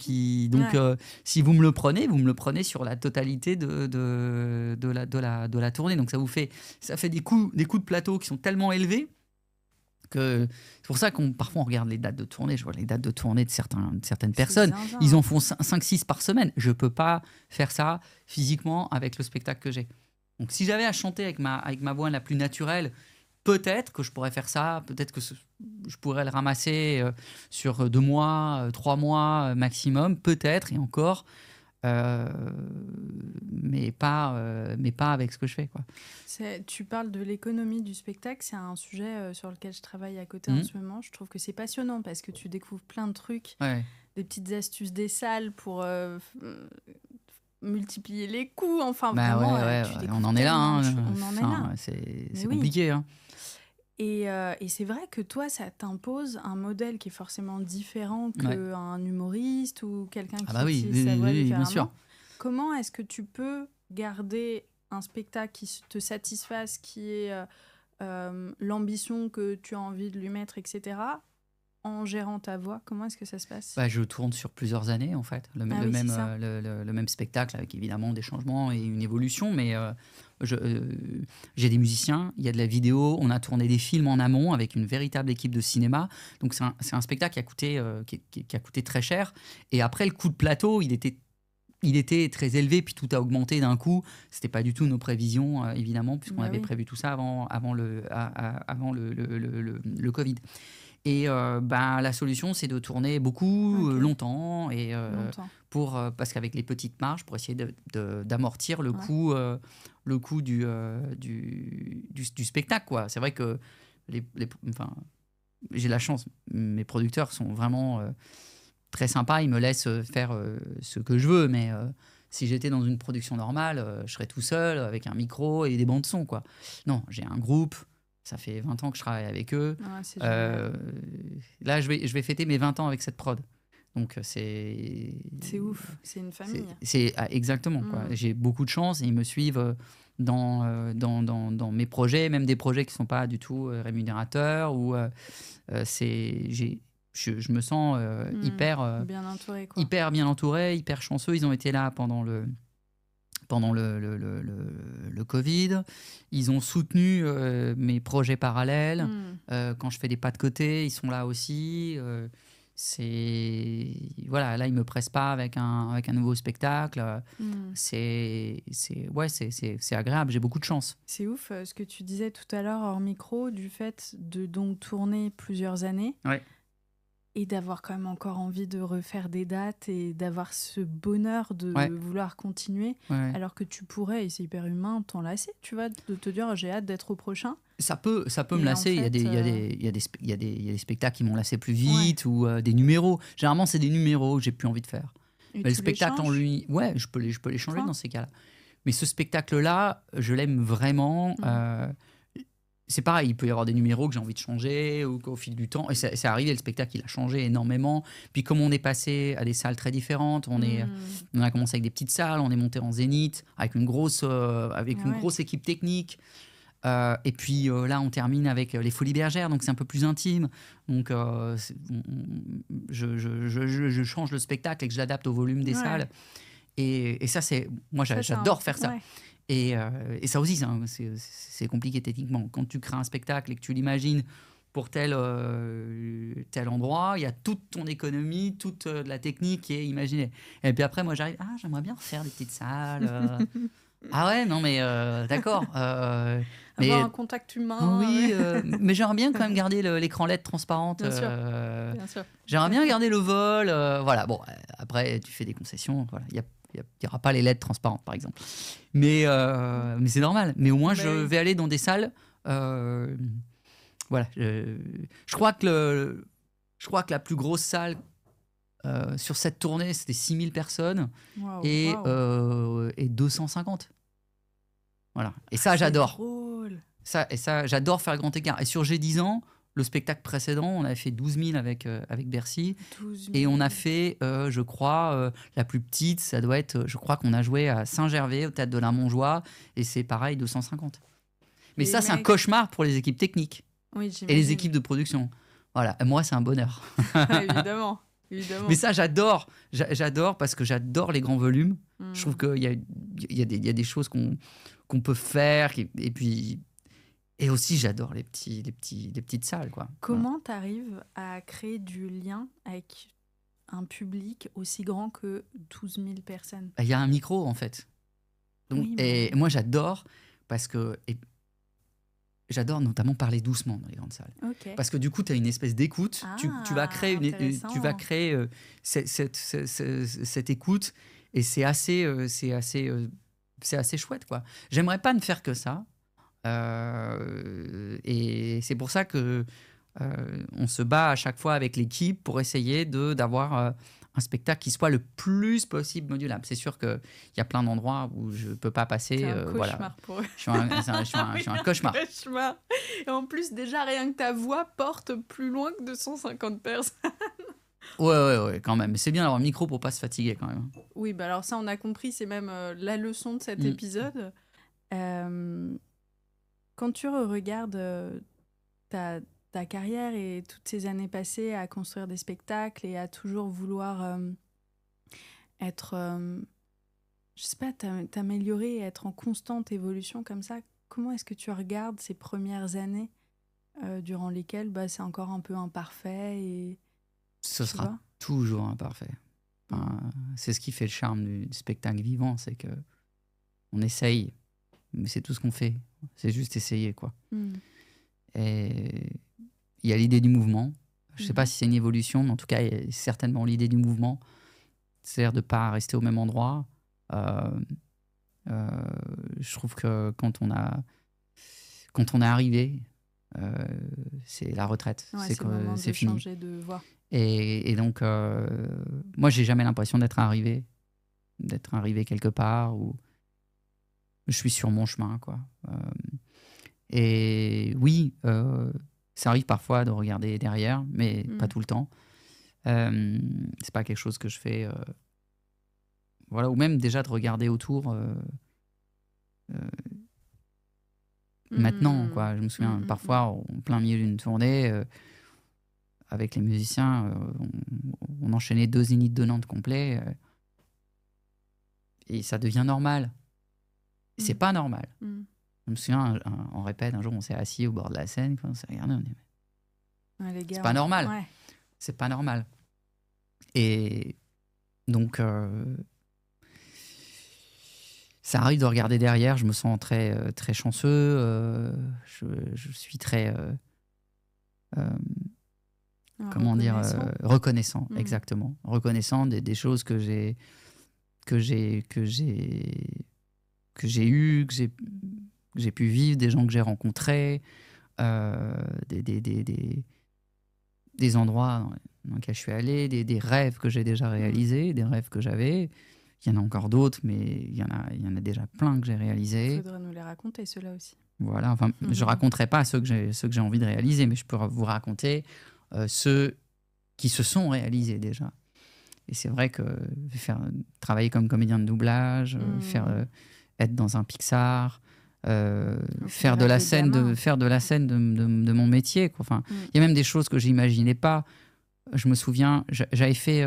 Ouais. si vous me le prenez sur la totalité de la tournée, donc ça fait des coups de plateau qui sont tellement élevés que c'est pour ça qu'on parfois on regarde les dates de tournée. Je vois les dates de tournée de certaines C'est personnes, zinzin. ils en font 5-6 par semaine. Je peux pas faire ça physiquement avec le spectacle que j'ai. Donc si j'avais à chanter avec ma voix la plus naturelle, peut-être que je pourrais faire ça, peut-être que je pourrais le ramasser sur 2 mois, 3 mois maximum, peut-être, et encore, mais pas avec ce que je fais, quoi. Tu parles de l'économie du spectacle, c'est un sujet sur lequel je travaille à côté en Mhm. ce moment. Je trouve que c'est passionnant parce que tu découvres plein de trucs, Ouais. des petites astuces des salles pour multiplier les coûts. Enfin, Bah vraiment, ouais, tu on découvres en est là, tellement de hein. choses. On en est là. Enfin, c'est Mais oui. compliqué, hein. Et c'est vrai que toi, ça t'impose un modèle qui est forcément différent Ouais. qu'un humoriste ou quelqu'un Ah qui bah oui, utilise sa voix bien différemment. sûr. Comment est-ce que tu peux garder un spectacle qui te satisfasse, qui est l'ambition que tu as envie de lui mettre, etc., en gérant ta voix? Comment est-ce que ça se passe? Bah, je tourne sur plusieurs années, en fait, Ah oui, c'est ça. le même spectacle, avec évidemment des changements et une évolution, mais j'ai des musiciens, il y a de la vidéo, on a tourné des films en amont avec une véritable équipe de cinéma, donc c'est un spectacle qui a coûté très cher, et après le coût de plateau, il était très élevé, puis tout a augmenté d'un coup. C'était pas du tout nos prévisions, évidemment, puisqu'on Bah avait oui, prévu tout ça avant le Covid. Et la solution, c'est de tourner beaucoup, ok, longtemps, et longtemps. parce qu'avavec les petites marges, pour essayer d'amortir Ouais. le coût du spectacle, quoi. C'est vrai que enfin, j'ai la chance, mes producteurs sont vraiment très sympas, ils me laissent faire ce que je veux, mais si j'étais dans une production normale, je serais tout seul avec un micro et des bandes son, quoi. Non, j'ai un groupe, ça fait 20 ans que je travaille avec eux. Ouais, c'est génial. Là, je vais fêter mes 20 ans avec cette prod. Donc C'est ouf, c'est une famille. exactement, quoi. Mm. J'ai beaucoup de chance et ils me suivent dans mes projets, même des projets qui ne sont pas du tout rémunérateurs. Je me sens Bien entouré, quoi. hyper bien entouré, hyper chanceux. Ils ont été là pendant le Covid. Ils ont soutenu mes projets parallèles. Quand je fais des pas de côté, ils sont là aussi. Voilà, là, ils me pressent pas avec un nouveau spectacle. Mm. C'est agréable. J'ai beaucoup de chance. C'est ouf ce que tu disais tout à l'heure hors micro du fait de donc tourner plusieurs années. Ouais. Et d'avoir quand même encore envie de refaire des dates et d'avoir ce bonheur de Ouais. vouloir continuer, Ouais. alors que tu pourrais, et c'est hyper humain, t'en lasser, tu vois, de te dire j'ai hâte d'être au prochain. Ça peut Et me en lasser. fait, Il y a des spectacles qui m'ont lassé plus vite, ou des numéros. Généralement, c'est des numéros que j'ai plus envie de faire. et Mais le tu les spectacle en changes. lui, ouais, je peux les changer Point. dans ces cas-là. Mais ce spectacle-là, je l'aime vraiment. C'est pareil, il peut y avoir des numéros que j'ai envie de changer ou qu'au fil du temps. Et c'est arrivé, le spectacle, il a changé énormément. Puis comme on est passé à des salles très différentes, on a commencé avec des petites salles, on est monté en zénith avec une grosse équipe technique. Et puis là, on termine avec les Folies Bergères, donc c'est un peu plus intime. Donc je change le spectacle et que je l'adapte au volume des salles. Et ça, moi, j'adore faire ça. Ouais. Et ça aussi, c'est compliqué techniquement. Quand tu crées un spectacle et que tu l'imagines pour tel endroit, il y a toute ton économie, toute de la technique qui est imaginée. Et puis après, moi, j'arrive, j'aimerais bien refaire des petites salles. Ah ouais, non, mais d'accord. Mais Avoir un contact humain. oui, mais j'aimerais bien quand même garder l'écran LED transparente. Bien sûr. Bien sûr. J'aimerais bien garder le vol. Voilà, bon, après, tu fais des concessions. Voilà, il n'y aura pas les LED transparentes, par exemple. Mais c'est normal. Mais au moins, je vais aller dans des salles. Voilà. Je crois que la plus grosse salle sur cette tournée, c'était 6000 personnes et 250. Voilà. Et ça, j'adore. Drôle. Ça, j'adore faire le grand écart. Et sur G10 ans, le spectacle précédent, on avait fait 12 000 avec Bercy. 12 000. Et on a fait, je crois, la plus petite, ça doit être, je crois qu'on a joué à Saint-Gervais, au Théâtre de la Montjoie, et c'est pareil, 250. Mais ça, c'est un cauchemar pour les équipes techniques et les équipes de production. Voilà, et moi, c'est un bonheur. Évidemment. Mais ça, j'adore parce que j'adore les grands volumes. Je trouve qu'il y a des choses qu'on peut faire, et puis... Et aussi, j'adore les petites salles, quoi. Comment tu arrives à créer du lien avec un public aussi grand que 12 000 personnes? Il y a un micro, en fait. Donc, Oui, et moi, j'adore parce que... j'adore notamment parler doucement dans les grandes salles. Okay. Parce que du coup, tu as une espèce d'écoute. Tu vas créer, cette écoute. Et c'est assez chouette, quoi. J'aimerais pas ne faire que ça. Et c'est pour ça que on se bat à chaque fois avec l'équipe pour essayer d'avoir un spectacle qui soit le plus possible modulable. C'est sûr qu'il y a plein d'endroits où je ne peux pas passer. C'est un cauchemar voilà. pour eux. Je suis un cauchemar. Cauchemar. Et en plus, déjà, rien que ta voix porte plus loin que 250 personnes. Ouais, quand même. C'est bien d'avoir un micro pour pas se fatiguer quand même. Oui, bah alors ça, on a compris, c'est même la leçon de cet épisode. Quand tu regardes ta carrière et toutes ces années passées à construire des spectacles et à toujours vouloir être, je sais pas, t'améliorer et être en constante évolution comme ça, comment est-ce que tu regardes ces premières années durant lesquelles c'est encore un peu imparfait et Ce sera toujours imparfait. Enfin, c'est ce qui fait le charme du spectacle vivant, c'est que on essaye, mais c'est tout ce qu'on fait. C'est juste essayer, quoi. Et il y a l'idée du mouvement. Je ne sais pas si c'est une évolution, mais en tout cas, il y a certainement l'idée du mouvement. C'est-à-dire de ne pas rester au même endroit. Je trouve que quand on est arrivé, c'est la retraite. Ouais, c'est le moment de fini. changer de voie. Et donc, moi, j'ai jamais l'impression d'être arrivé quelque part où je suis sur mon chemin, quoi. Et oui, ça arrive parfois de regarder derrière, mais pas tout le temps. C'est pas quelque chose que je fais. Voilà, ou même déjà de regarder autour. Maintenant, quoi. Je me souviens parfois, en plein milieu d'une tournée, avec les musiciens, on enchaînait 2 Zéniths de Nantes complets, et ça devient normal. C'est pas normal. Je me souviens, on répète, un jour, on s'est assis au bord de la scène, on s'est regardé, on dit, les gars, c'est pas normal. Ouais. C'est pas normal. Et donc, ça arrive de regarder derrière. Je me sens très, très chanceux. Je suis très, comment dire, reconnaissant, exactement. Reconnaissant des choses que j'ai eues, que j'ai pu vivre, des gens que j'ai rencontrés, des endroits dans lesquels je suis allé, des rêves que j'ai déjà réalisés, des rêves que j'avais. Il y en a encore d'autres, mais il y en a déjà plein que j'ai réalisés. Il faudrait nous les raconter, ceux-là aussi. Voilà, enfin, je ne raconterai pas ceux que j'ai envie de réaliser, mais je peux vous raconter ceux qui se sont réalisés déjà. Et c'est vrai que travailler comme comédien de doublage, être dans un Pixar, faire de la scène de mon métier, quoi. Enfin, il y a même des choses que j'imaginais pas. Je me souviens, j'avais fait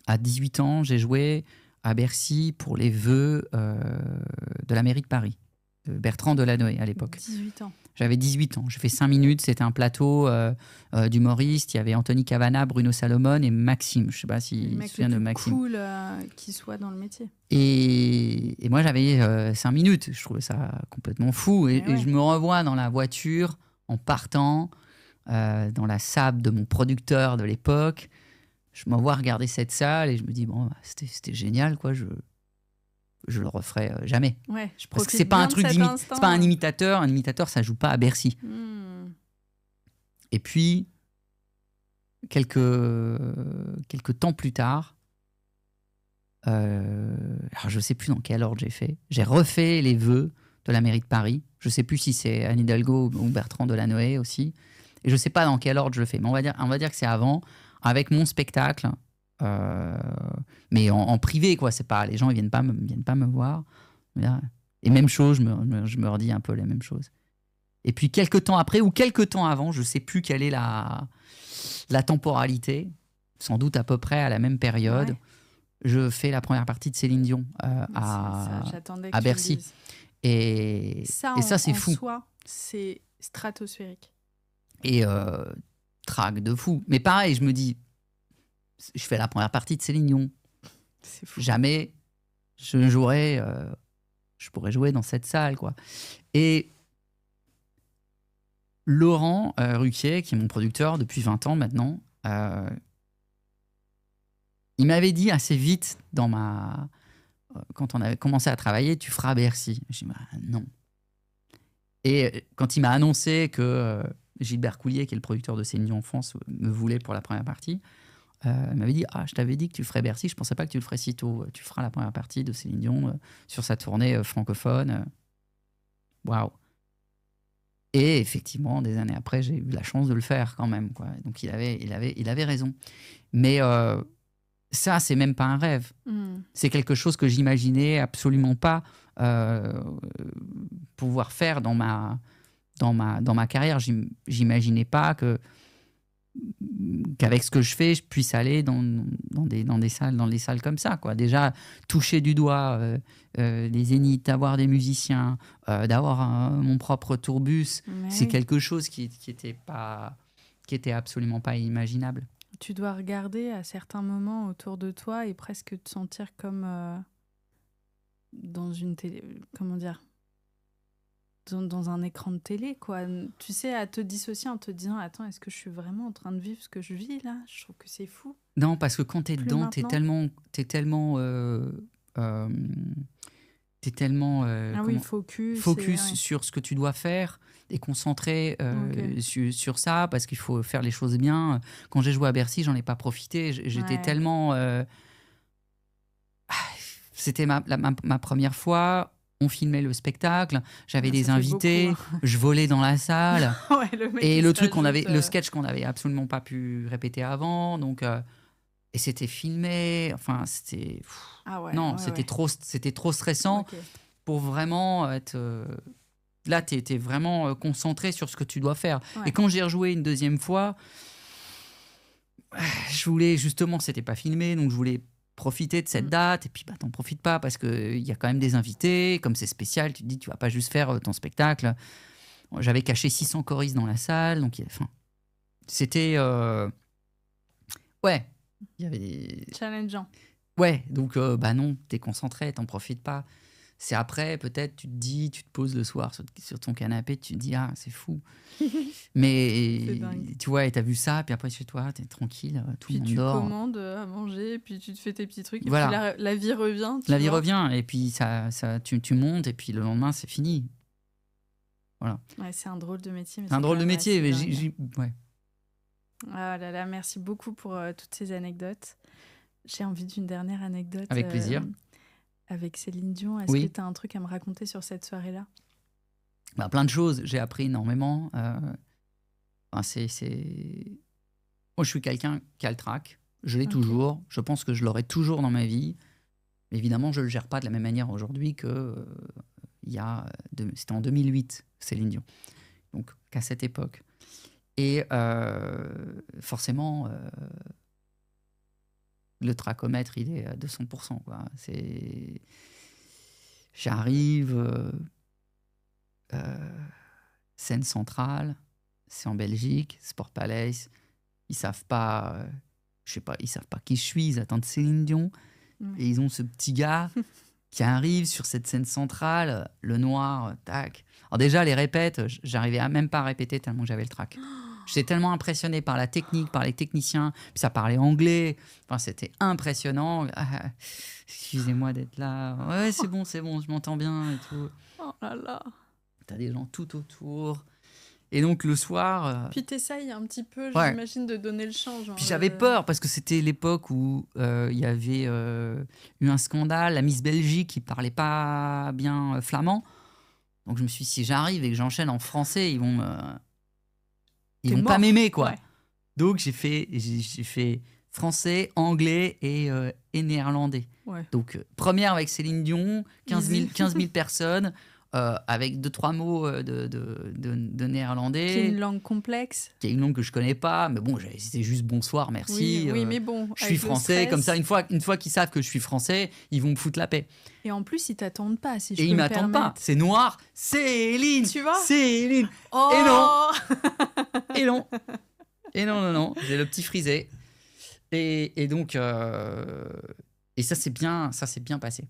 à 18 ans, j'ai joué à Bercy pour les vœux de la mairie de Paris, de Bertrand Delanoë à l'époque. 18 ans. J'avais 18 ans. J'ai fait 5 minutes. C'était un plateau d'humoristes. Il y avait Anthony Cavana, Bruno Salomon et Maxime. Je ne sais pas si tu te souviens de Maxime. Cool qu'il soit dans le métier. Et moi, j'avais 5 minutes. Je trouvais ça complètement fou. Et je me revois dans la voiture en partant, dans la Saab de mon producteur de l'époque. Je me vois regarder cette salle et je me dis, bon, c'était génial, quoi. Je le referai jamais. Ouais, parce que c'est pas un truc c'est pas un imitateur. Un imitateur, ça joue pas à Bercy. Et puis, quelques temps plus tard, alors je sais plus dans quel ordre j'ai fait. J'ai refait les vœux de la mairie de Paris. Je sais plus si c'est Anne Hidalgo ou Bertrand Delanoë aussi. Et je sais pas dans quel ordre je le fais. Mais on va dire que c'est avant, avec mon spectacle. Mais en privé, quoi. C'est pas, les gens ils viennent pas me voir. Et même chose, je me redis un peu les mêmes choses. Et puis quelques temps après ou quelques temps avant, je sais plus quelle est la temporalité, sans doute à peu près à la même période, je fais la première partie de Céline Dion à Bercy. Et ça c'est fou. Soi, c'est stratosphérique. Et trac de fou. Mais pareil, je me dis, je fais la première partie de Céline Dion. C'est fou. Jamais je pourrais jouer dans cette salle, quoi. Et Laurent Ruquier, qui est mon producteur depuis 20 ans maintenant, il m'avait dit assez vite quand on avait commencé à travailler, tu feras Bercy. J'ai dit, non. Et quand il m'a annoncé que Gilbert Coulier, qui est le producteur de Céline Dion en France, me voulait pour la première partie, Elle m'avait dit, je t'avais dit que tu ferais Bercy, je pensais pas que tu le ferais si tôt. Tu feras la première partie de Céline Dion sur sa tournée francophone. Waouh. Et effectivement, des années après, j'ai eu la chance de le faire quand même, quoi. Donc il avait raison. Mais ça, c'est même pas un rêve. C'est quelque chose que j'imaginais absolument pas pouvoir faire dans ma carrière. J'imaginais pas qu'avec ce que je fais, je puisse aller dans des salles comme ça, quoi. Déjà, toucher du doigt les zéniths, avoir des musiciens, d'avoir mon propre tourbus, c'est quelque chose qui était absolument pas imaginable. Tu dois regarder à certains moments autour de toi et presque te sentir comme dans une télé, comment dire, dans un écran de télé, quoi. Tu sais, à te dissocier en te disant, attends, est-ce que je suis vraiment en train de vivre ce que je vis là? Je trouve que c'est fou. Non, parce que quand t'es dedans, t'es tellement focus sur ce que tu dois faire et concentré sur ça, parce qu'il faut faire les choses bien. Quand j'ai joué à Bercy, j'en ai pas profité. J'étais tellement... C'était ma première fois. On filmait le spectacle, j'avais des invités, je volais dans la salle. Et le sketch qu'on n'avait absolument pas pu répéter avant, donc et c'était filmé. Enfin, c'était c'était trop stressant pour vraiment être. Là, t'es vraiment concentré sur ce que tu dois faire. Ouais. Et quand j'ai rejoué une deuxième fois, je voulais justement, c'était pas filmé, donc je voulais profiter de cette date, et puis t'en profites pas parce qu'il y a quand même des invités, comme c'est spécial, tu te dis tu vas pas juste faire ton spectacle. J'avais caché 600 choristes dans la salle, donc c'était il y avait des... challengeant. Ouais, donc non, t'es concentré, t'en profites pas. C'est après, peut-être, tu te poses le soir sur ton canapé, tu te dis, c'est fou. Mais tu vois, et t'as vu ça, puis après, chez toi, t'es tranquille, tout le monde dort. Puis tu commandes à manger, puis tu te fais tes petits trucs, et puis la vie revient. La vie revient, et puis tu montes, et puis le lendemain, c'est fini. Voilà. Ouais, c'est un drôle de métier. C'est un drôle de métier, mais ouais. Ah là là, merci beaucoup pour toutes ces anecdotes. J'ai envie d'une dernière anecdote. Avec plaisir. Avec Céline Dion, est-ce que tu as un truc à me raconter sur cette soirée-là? Plein de choses, j'ai appris énormément. Moi, je suis quelqu'un qui a le trac, je l'ai toujours, je pense que je l'aurai toujours dans ma vie. Mais évidemment, je ne le gère pas de la même manière aujourd'hui que c'était en 2008, Céline Dion, donc qu'à cette époque. Et forcément... le tracomètre, il est à 200%, quoi. J'arrive, scène centrale, c'est en Belgique, Sport Palace. Ils savent pas, ils savent pas qui je suis. Ils attendent Céline Dion et ils ont ce petit gars qui arrive sur cette scène centrale, le noir, tac. Alors déjà les répètes, j'arrivais même pas à répéter tellement j'avais le trac. J'étais tellement impressionné par la technique, par les techniciens. Puis ça parlait anglais. Enfin, c'était impressionnant. Excusez-moi d'être là. Ouais, c'est bon, je m'entends bien et tout. Oh là là. T'as des gens tout autour. Et donc, le soir... Puis t'essayes un petit peu, j'imagine, de donner le change. Puis j'avais peur, parce que c'était l'époque où il y avait eu un scandale. La Miss Belgique qui parlait pas bien flamand. Donc, je me suis dit, si j'arrive et que j'enchaîne en français, ils vont pas m'aimer, quoi. Ouais. Donc j'ai fait français, anglais et néerlandais. Ouais. Donc première avec Céline Dion, 15 000 personnes, avec 2-3 mots de néerlandais. Qui est une langue complexe. Qui est une langue que je connais pas, mais bon, c'était juste bonsoir, merci. Oui, mais bon. Je suis français, comme ça, une fois qu'ils savent que je suis français, ils vont me foutre la paix. Et en plus, ils t'attendent pas, si je peux me permettre. Et ils m'attendent pas. C'est noir, Céline. Tu vois ? Céline. Oh et non. Et non. J'ai le petit frisé. Et donc, et ça s'est bien passé.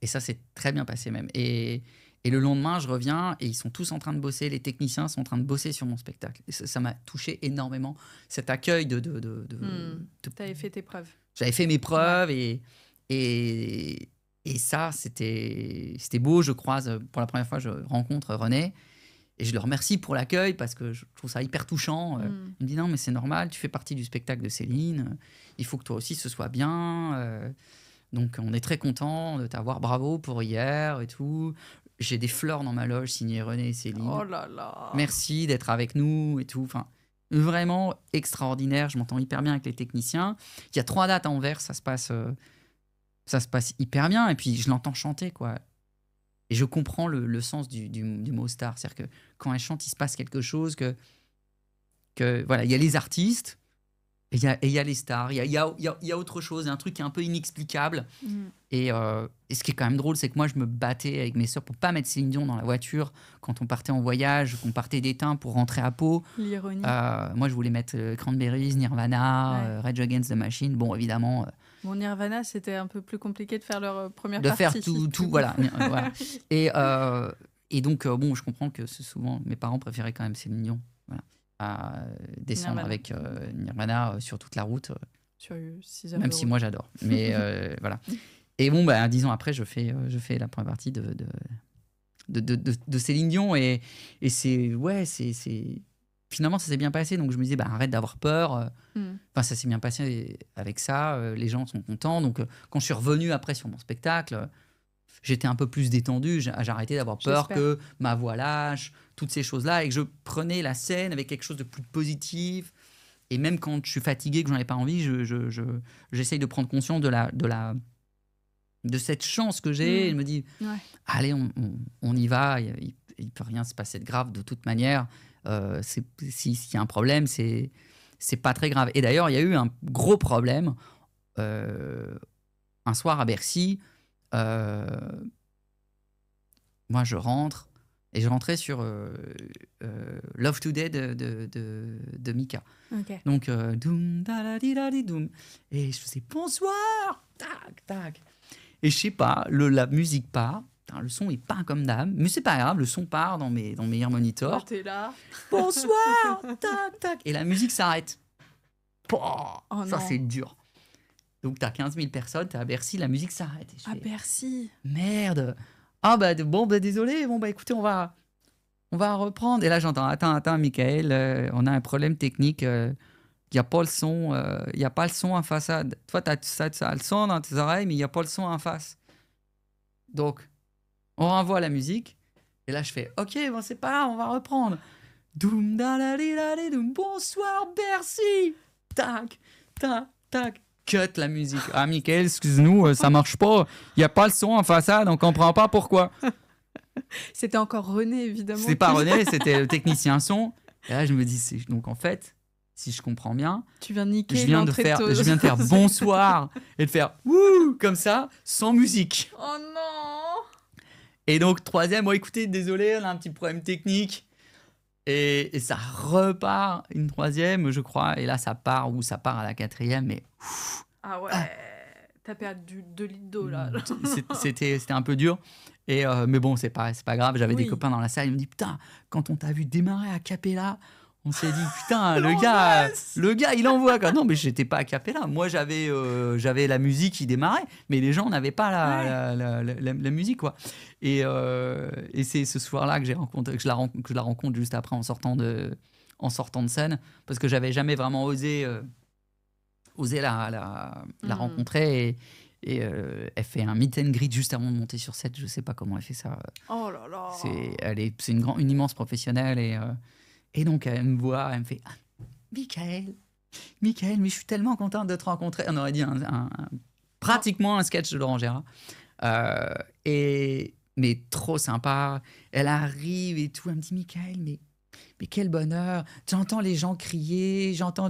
Et ça s'est très bien passé même. Et le lendemain, je reviens et ils sont tous en train de bosser. Les techniciens sont en train de bosser sur mon spectacle. Et ça m'a touché énormément. Cet accueil de T'avais fait tes preuves. J'avais fait mes preuves et ça, c'était beau. Je croise, pour la première fois, je rencontre René. Et je le remercie pour l'accueil parce que je trouve ça hyper touchant. Il me dit non, mais c'est normal, tu fais partie du spectacle de Céline. Il faut que toi aussi ce soit bien. Donc on est très content de t'avoir. Bravo pour hier et tout. J'ai des fleurs dans ma loge signées René et Céline. Oh là là. Merci d'être avec nous et tout. Enfin, vraiment extraordinaire. Je m'entends hyper bien avec les techniciens. Il y a 3 dates à Anvers, ça se passe hyper bien. Et puis je l'entends chanter, quoi. Et je comprends le sens du mot star. C'est-à-dire que quand elle chante, il se passe quelque chose voilà, il y a les artistes et il y a les stars. Il y a autre chose, il y a un truc qui est un peu inexplicable. Et ce qui est quand même drôle, c'est que moi, je me battais avec mes sœurs pour pas mettre Céline Dion dans la voiture quand on partait en voyage, qu'on partait d'Étain pour rentrer à Pau. L'ironie. Moi, je voulais mettre Cranberries, Nirvana, Rage Against the Machine. Bon, évidemment... Bon, Nirvana, c'était un peu plus compliqué de faire leur première de partie. faire tout voilà. Et donc, bon, je comprends que souvent, mes parents préféraient quand même Céline Dion. Voilà. À descendre Nirvana. avec Nirvana sur toute la route. Sur 6 heures Même de si route. moi, j'adore. Mais voilà. Et bon, 10 ans après, je fais la première partie de Céline Dion. Et c'est... Ouais, c'est... Finalement, ça s'est bien passé. Donc, je me disais, arrête d'avoir peur. Enfin, ça s'est bien passé avec ça. Les gens sont contents. Donc, quand je suis revenu après sur mon spectacle, j'étais un peu plus détendu. J'ai arrêté d'avoir peur que ma voix lâche, toutes ces choses-là. Et que je prenais la scène avec quelque chose de plus positif. Et même quand je suis fatigué, que j'en ai pas envie, j'essaye de prendre conscience de cette chance que j'ai. Et je me dis, allez, on y va. Il ne peut rien se passer de grave de toute manière. S'il y a un problème, c'est pas très grave. Et d'ailleurs, il y a eu un gros problème un soir à Bercy. Moi, je rentre et je rentrais sur Love Today de Mika. Okay. Donc, doum, da, da, di, da, di, doum. Et je faisais bonsoir, tac, tac. Et je sais pas, la musique part. Le son est pas comme d'hab, mais c'est pas grave, le son part dans mes ear monitors. Oh, t'es là. Bonsoir, tac, tac. Et la musique s'arrête. Ça, c'est dur. Donc, t'as 15 000 personnes, t'es à Bercy, la musique s'arrête. À Bercy. Merde. Ah, désolé. Bon, écoutez, on va reprendre. Et là, j'entends, attends, Michael, on a un problème technique. Il n'y a pas le son. Il n'y a pas le son en façade. Toi, tu as le son dans tes oreilles, mais il n'y a pas le son en face. Donc, on renvoie la musique. Et là, je fais, OK, bon, c'est pas grave, on va reprendre. Doum, da, da, di, da, di, doum. Bonsoir, Bercy. Tac, tac, tac. Cut la musique. Ah, Michael, excuse-nous, ça marche pas. Il n'y a pas le son en façade, on comprend pas pourquoi. C'était encore René, évidemment. C'était pas René, c'était le technicien son. Et là, je me dis, donc en fait, si je comprends bien, tu viens de niquer je viens de faire bonsoir et de faire wouh comme ça, sans musique. Oh non. Et donc, troisième, écoutez, désolé, on a un petit problème technique. Et ça repart une troisième, je crois. Et là, ça part à la quatrième. Mais ah ouais, t'as perdu 2 litres d'eau là. C'était un peu dur. Mais bon, c'est pas grave. J'avais des copains dans la salle. Ils me disent, putain, quand on t'a vu démarrer a cappella, on s'est dit, putain, le gars, il envoie. Quoi. Non, mais j'étais pas a cappella. Moi, j'avais la musique qui démarrait, mais les gens n'avaient pas la musique, quoi. Et c'est ce soir-là que je la rencontre juste après en sortant de scène, parce que j'avais jamais vraiment osé la rencontrer. Et elle fait un meet and greet juste avant de monter sur scène. Je sais pas comment elle fait ça. Oh là là. C'est une immense professionnelle. Et donc, elle me voit, elle me fait Michael, mais je suis tellement contente de te rencontrer. On aurait dit pratiquement un sketch de Laurent Gérard. Mais trop sympa. Elle arrive et tout. Elle me dit Michael, mais quel bonheur. J'entends les gens crier, j'entends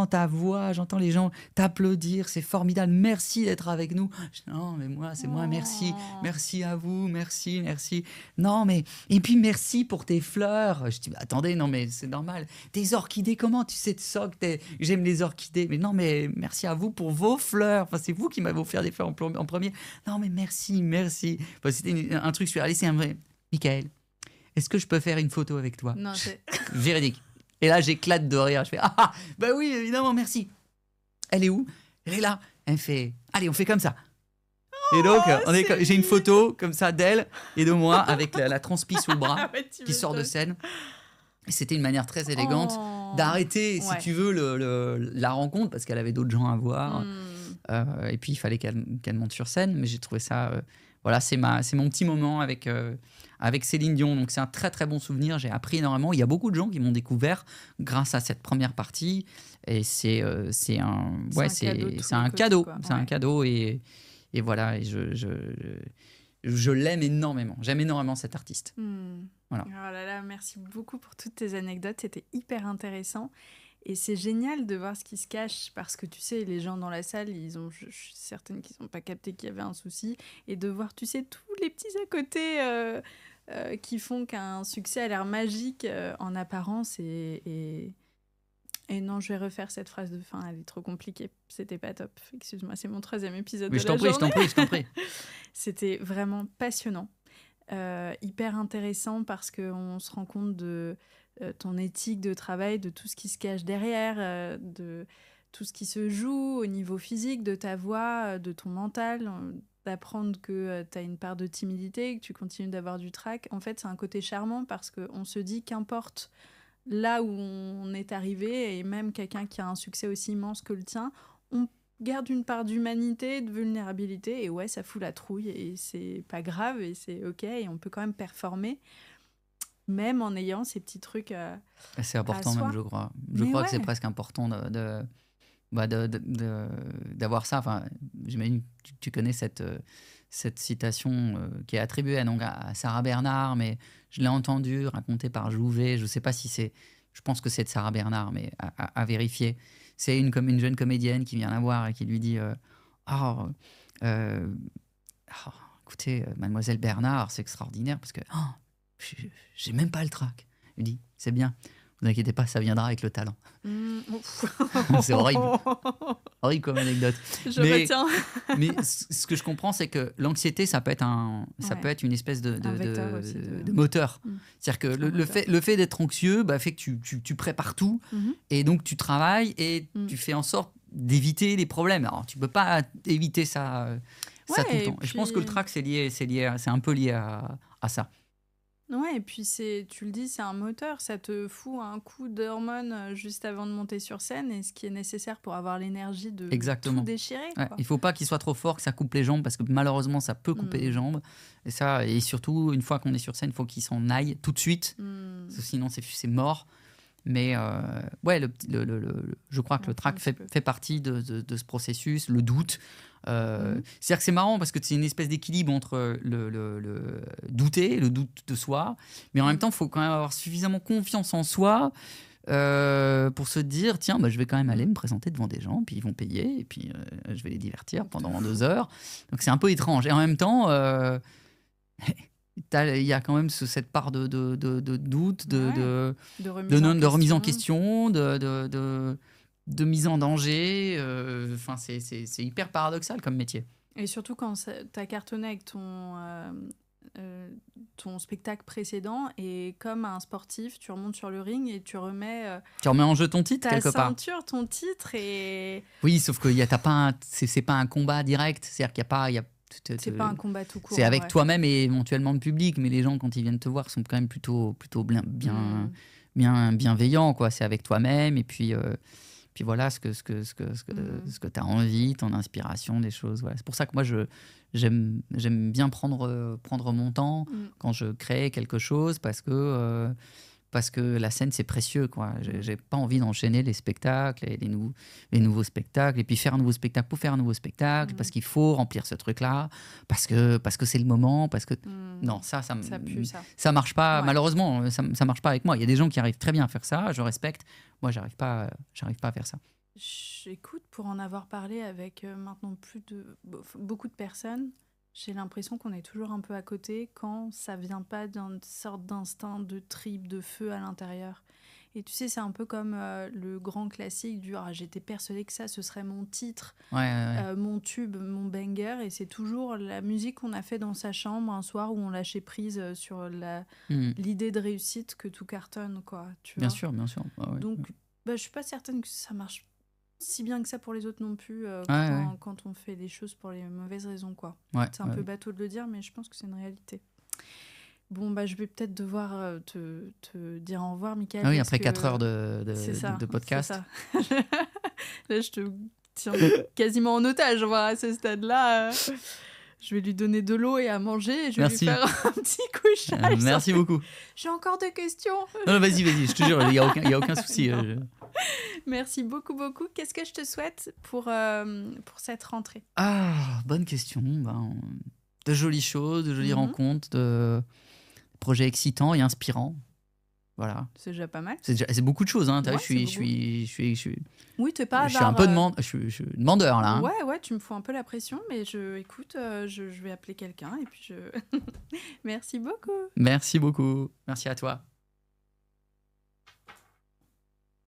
ta voix, j'entends les gens t'applaudir. C'est formidable. Merci d'être avec nous. Non, mais moi, c'est moi. Merci. Merci à vous. Merci. Non, mais... Et puis, merci pour tes fleurs. Je dis, attendez, non, mais c'est normal. Tes orchidées, comment tu sais de ça que j'aime les orchidées? Mais non, mais merci à vous pour vos fleurs. Enfin, c'est vous qui m'avez offert des fleurs en premier. Non, mais merci. Enfin, c'était un truc sur Alice et un vrai. Michael, est-ce que je peux faire une photo avec toi? Non, c'est... Véridique. Et là, j'éclate de rire. Je fais bah oui, évidemment, merci. Elle est où? Elle est là. Elle me fait allez, on fait comme ça. Et donc, j'ai une photo comme ça d'elle et de moi avec la transpi sous le bras qui sort de scène. Et c'était une manière très élégante d'arrêter, si tu veux, la rencontre parce qu'elle avait d'autres gens à voir. Et puis, il fallait qu'elle monte sur scène. Mais j'ai trouvé ça... voilà, c'est mon petit moment avec Céline Dion. Donc, c'est un très, très bon souvenir. J'ai appris énormément. Il y a beaucoup de gens qui m'ont découvert grâce à cette première partie. Et c'est un cadeau. C'est un cadeau. Et voilà, et je l'aime énormément. J'aime énormément cet artiste. Voilà. Oh là là, merci beaucoup pour toutes tes anecdotes. C'était hyper intéressant. Et c'est génial de voir ce qui se cache parce que tu sais, les gens dans la salle, je suis certaine qu'ils n'ont pas capté qu'il y avait un souci. Et de voir, tu sais, tous les petits à côté qui font qu'un succès a l'air magique en apparence. Et non, je vais refaire cette phrase de fin, elle est trop compliquée. C'était pas top. Excuse-moi, c'est mon 3e épisode de la journée. Je t'en prie. C'était vraiment passionnant. Hyper intéressant parce qu'on se rend compte de ton éthique de travail, de tout ce qui se cache derrière, de tout ce qui se joue au niveau physique, de ta voix, de ton mental, d'apprendre que tu as une part de timidité, que tu continues d'avoir du trac. En fait, c'est un côté charmant parce qu'on se dit qu'importe là où on est arrivé, et même quelqu'un qui a un succès aussi immense que le tien, on garde une part d'humanité, de vulnérabilité, et ouais, ça fout la trouille, et c'est pas grave, et c'est ok, et on peut quand même performer, même en ayant ces petits trucs c'est important même, je crois. Je crois que c'est presque important d'avoir ça. Enfin, j'imagine que tu connais cette citation qui est attribuée à Sarah Bernard, mais je l'ai entendue racontée par Jouvet. Je ne sais pas si c'est... Je pense que c'est de Sarah Bernard, mais à vérifier. C'est une jeune comédienne qui vient la voir et qui lui dit écoutez, mademoiselle Bernard, c'est extraordinaire parce que j'ai même pas le trac. Il dit, c'est bien. Ne vous inquiétez pas, ça viendra avec le talent. C'est horrible. Horrible comme anecdote. Je retiens. Mais ce que je comprends, c'est que l'anxiété, ça peut être une espèce de moteur. C'est-à-dire que le fait d'être anxieux fait que tu prépares tout. Et donc, tu travailles et tu fais en sorte d'éviter les problèmes. Alors, tu ne peux pas éviter ça tout le temps. Et je pense que le trac, c'est un peu lié à ça. Ouais, et puis tu le dis, c'est un moteur, ça te fout un coup d'hormones juste avant de monter sur scène, et ce qui est nécessaire pour avoir l'énergie de tout déchirer. Quoi. Il ne faut pas qu'il soit trop fort, que ça coupe les jambes, parce que malheureusement, ça peut couper les jambes. Et surtout, une fois qu'on est sur scène, il faut qu'il s'en aille tout de suite, parce que sinon c'est mort. Mais je crois que le trac fait partie de ce processus, le doute. C'est-à-dire que c'est marrant parce que c'est une espèce d'équilibre entre le doute de soi, mais en même temps, il faut quand même avoir suffisamment confiance en soi pour se dire, tiens, je vais quand même aller me présenter devant des gens, puis ils vont payer, et puis je vais les divertir pendant 2 heures. Donc c'est un peu étrange. Et en même temps... il y a quand même cette part de doute, de remise en question, de mise en danger. C'est hyper paradoxal comme métier. Et surtout quand tu as cartonné avec ton spectacle précédent, et comme un sportif, tu remontes sur le ring et tu remets en jeu ton titre quelque part. Ta ceinture, ton titre. Et... Oui, sauf que c'est pas un combat direct. C'est-à-dire qu'il n'y a pas... C'est pas un combat tout court. C'est avec toi-même et éventuellement le public, mais les gens, quand ils viennent te voir, sont quand même plutôt bien bienveillants, quoi. C'est avec toi-même, et puis voilà ce que tu as envie, ton inspiration, des choses. Voilà. C'est pour ça que moi, j'aime bien prendre mon temps quand je crée quelque chose, parce que la scène, c'est précieux, quoi. J'ai pas envie d'enchaîner les spectacles et les nouveaux spectacles, et puis faire un nouveau spectacle pour faire un nouveau spectacle, parce qu'il faut remplir ce truc-là, parce que c'est le moment, parce que... Non, ça pue, ça. Ça marche pas, malheureusement, ça marche pas avec moi. Il y a des gens qui arrivent très bien à faire ça, je respecte. Moi, j'arrive pas à faire ça. J'écoute, pour en avoir parlé avec maintenant beaucoup de personnes, j'ai l'impression qu'on est toujours un peu à côté quand ça vient pas d'une sorte d'instinct de tripe, de feu à l'intérieur. Et tu sais, c'est un peu comme le grand classique du j'étais persuadée que ça, ce serait mon titre, mon tube, mon banger. Et c'est toujours la musique qu'on a fait dans sa chambre un soir où on lâchait prise sur l'idée de réussite, que tout cartonne, quoi. Tu vois. Bien sûr. Donc, je suis pas certaine que ça marche si bien que ça pour les autres non plus Ouais. quand on fait les choses pour les mauvaises raisons, quoi. Ouais, C'est un peu bateau de le dire, mais je pense que c'est une réalité. Bon, bah, je vais peut-être devoir te dire au revoir, Michael. Ah oui, parce après que 4 heures c'est ça, de podcast. c'est ça. Là, je te tiens quasiment en otage, voir à ce stade-là. Je vais lui donner de l'eau et à manger et je vais Merci. lui faire un petit couchage. Merci beaucoup. J'ai encore des questions. Non, vas-y, je te jure, il y a aucun souci. Merci beaucoup, beaucoup. Qu'est-ce que je te souhaite pour cette rentrée? Ah, bonne question. Ben, de jolies choses, de jolies Mhm. rencontres, de projets excitants et inspirants. Voilà. C'est déjà pas mal. C'est beaucoup de choses. Hein. T'as vu, Ouais, je c'est suis Oui, t'es pas je suis un peu je suis demandeur là. Hein. Ouais, tu me fous un peu la pression, mais écoute, je vais appeler quelqu'un et puis je. Merci beaucoup. Merci beaucoup. Merci à toi.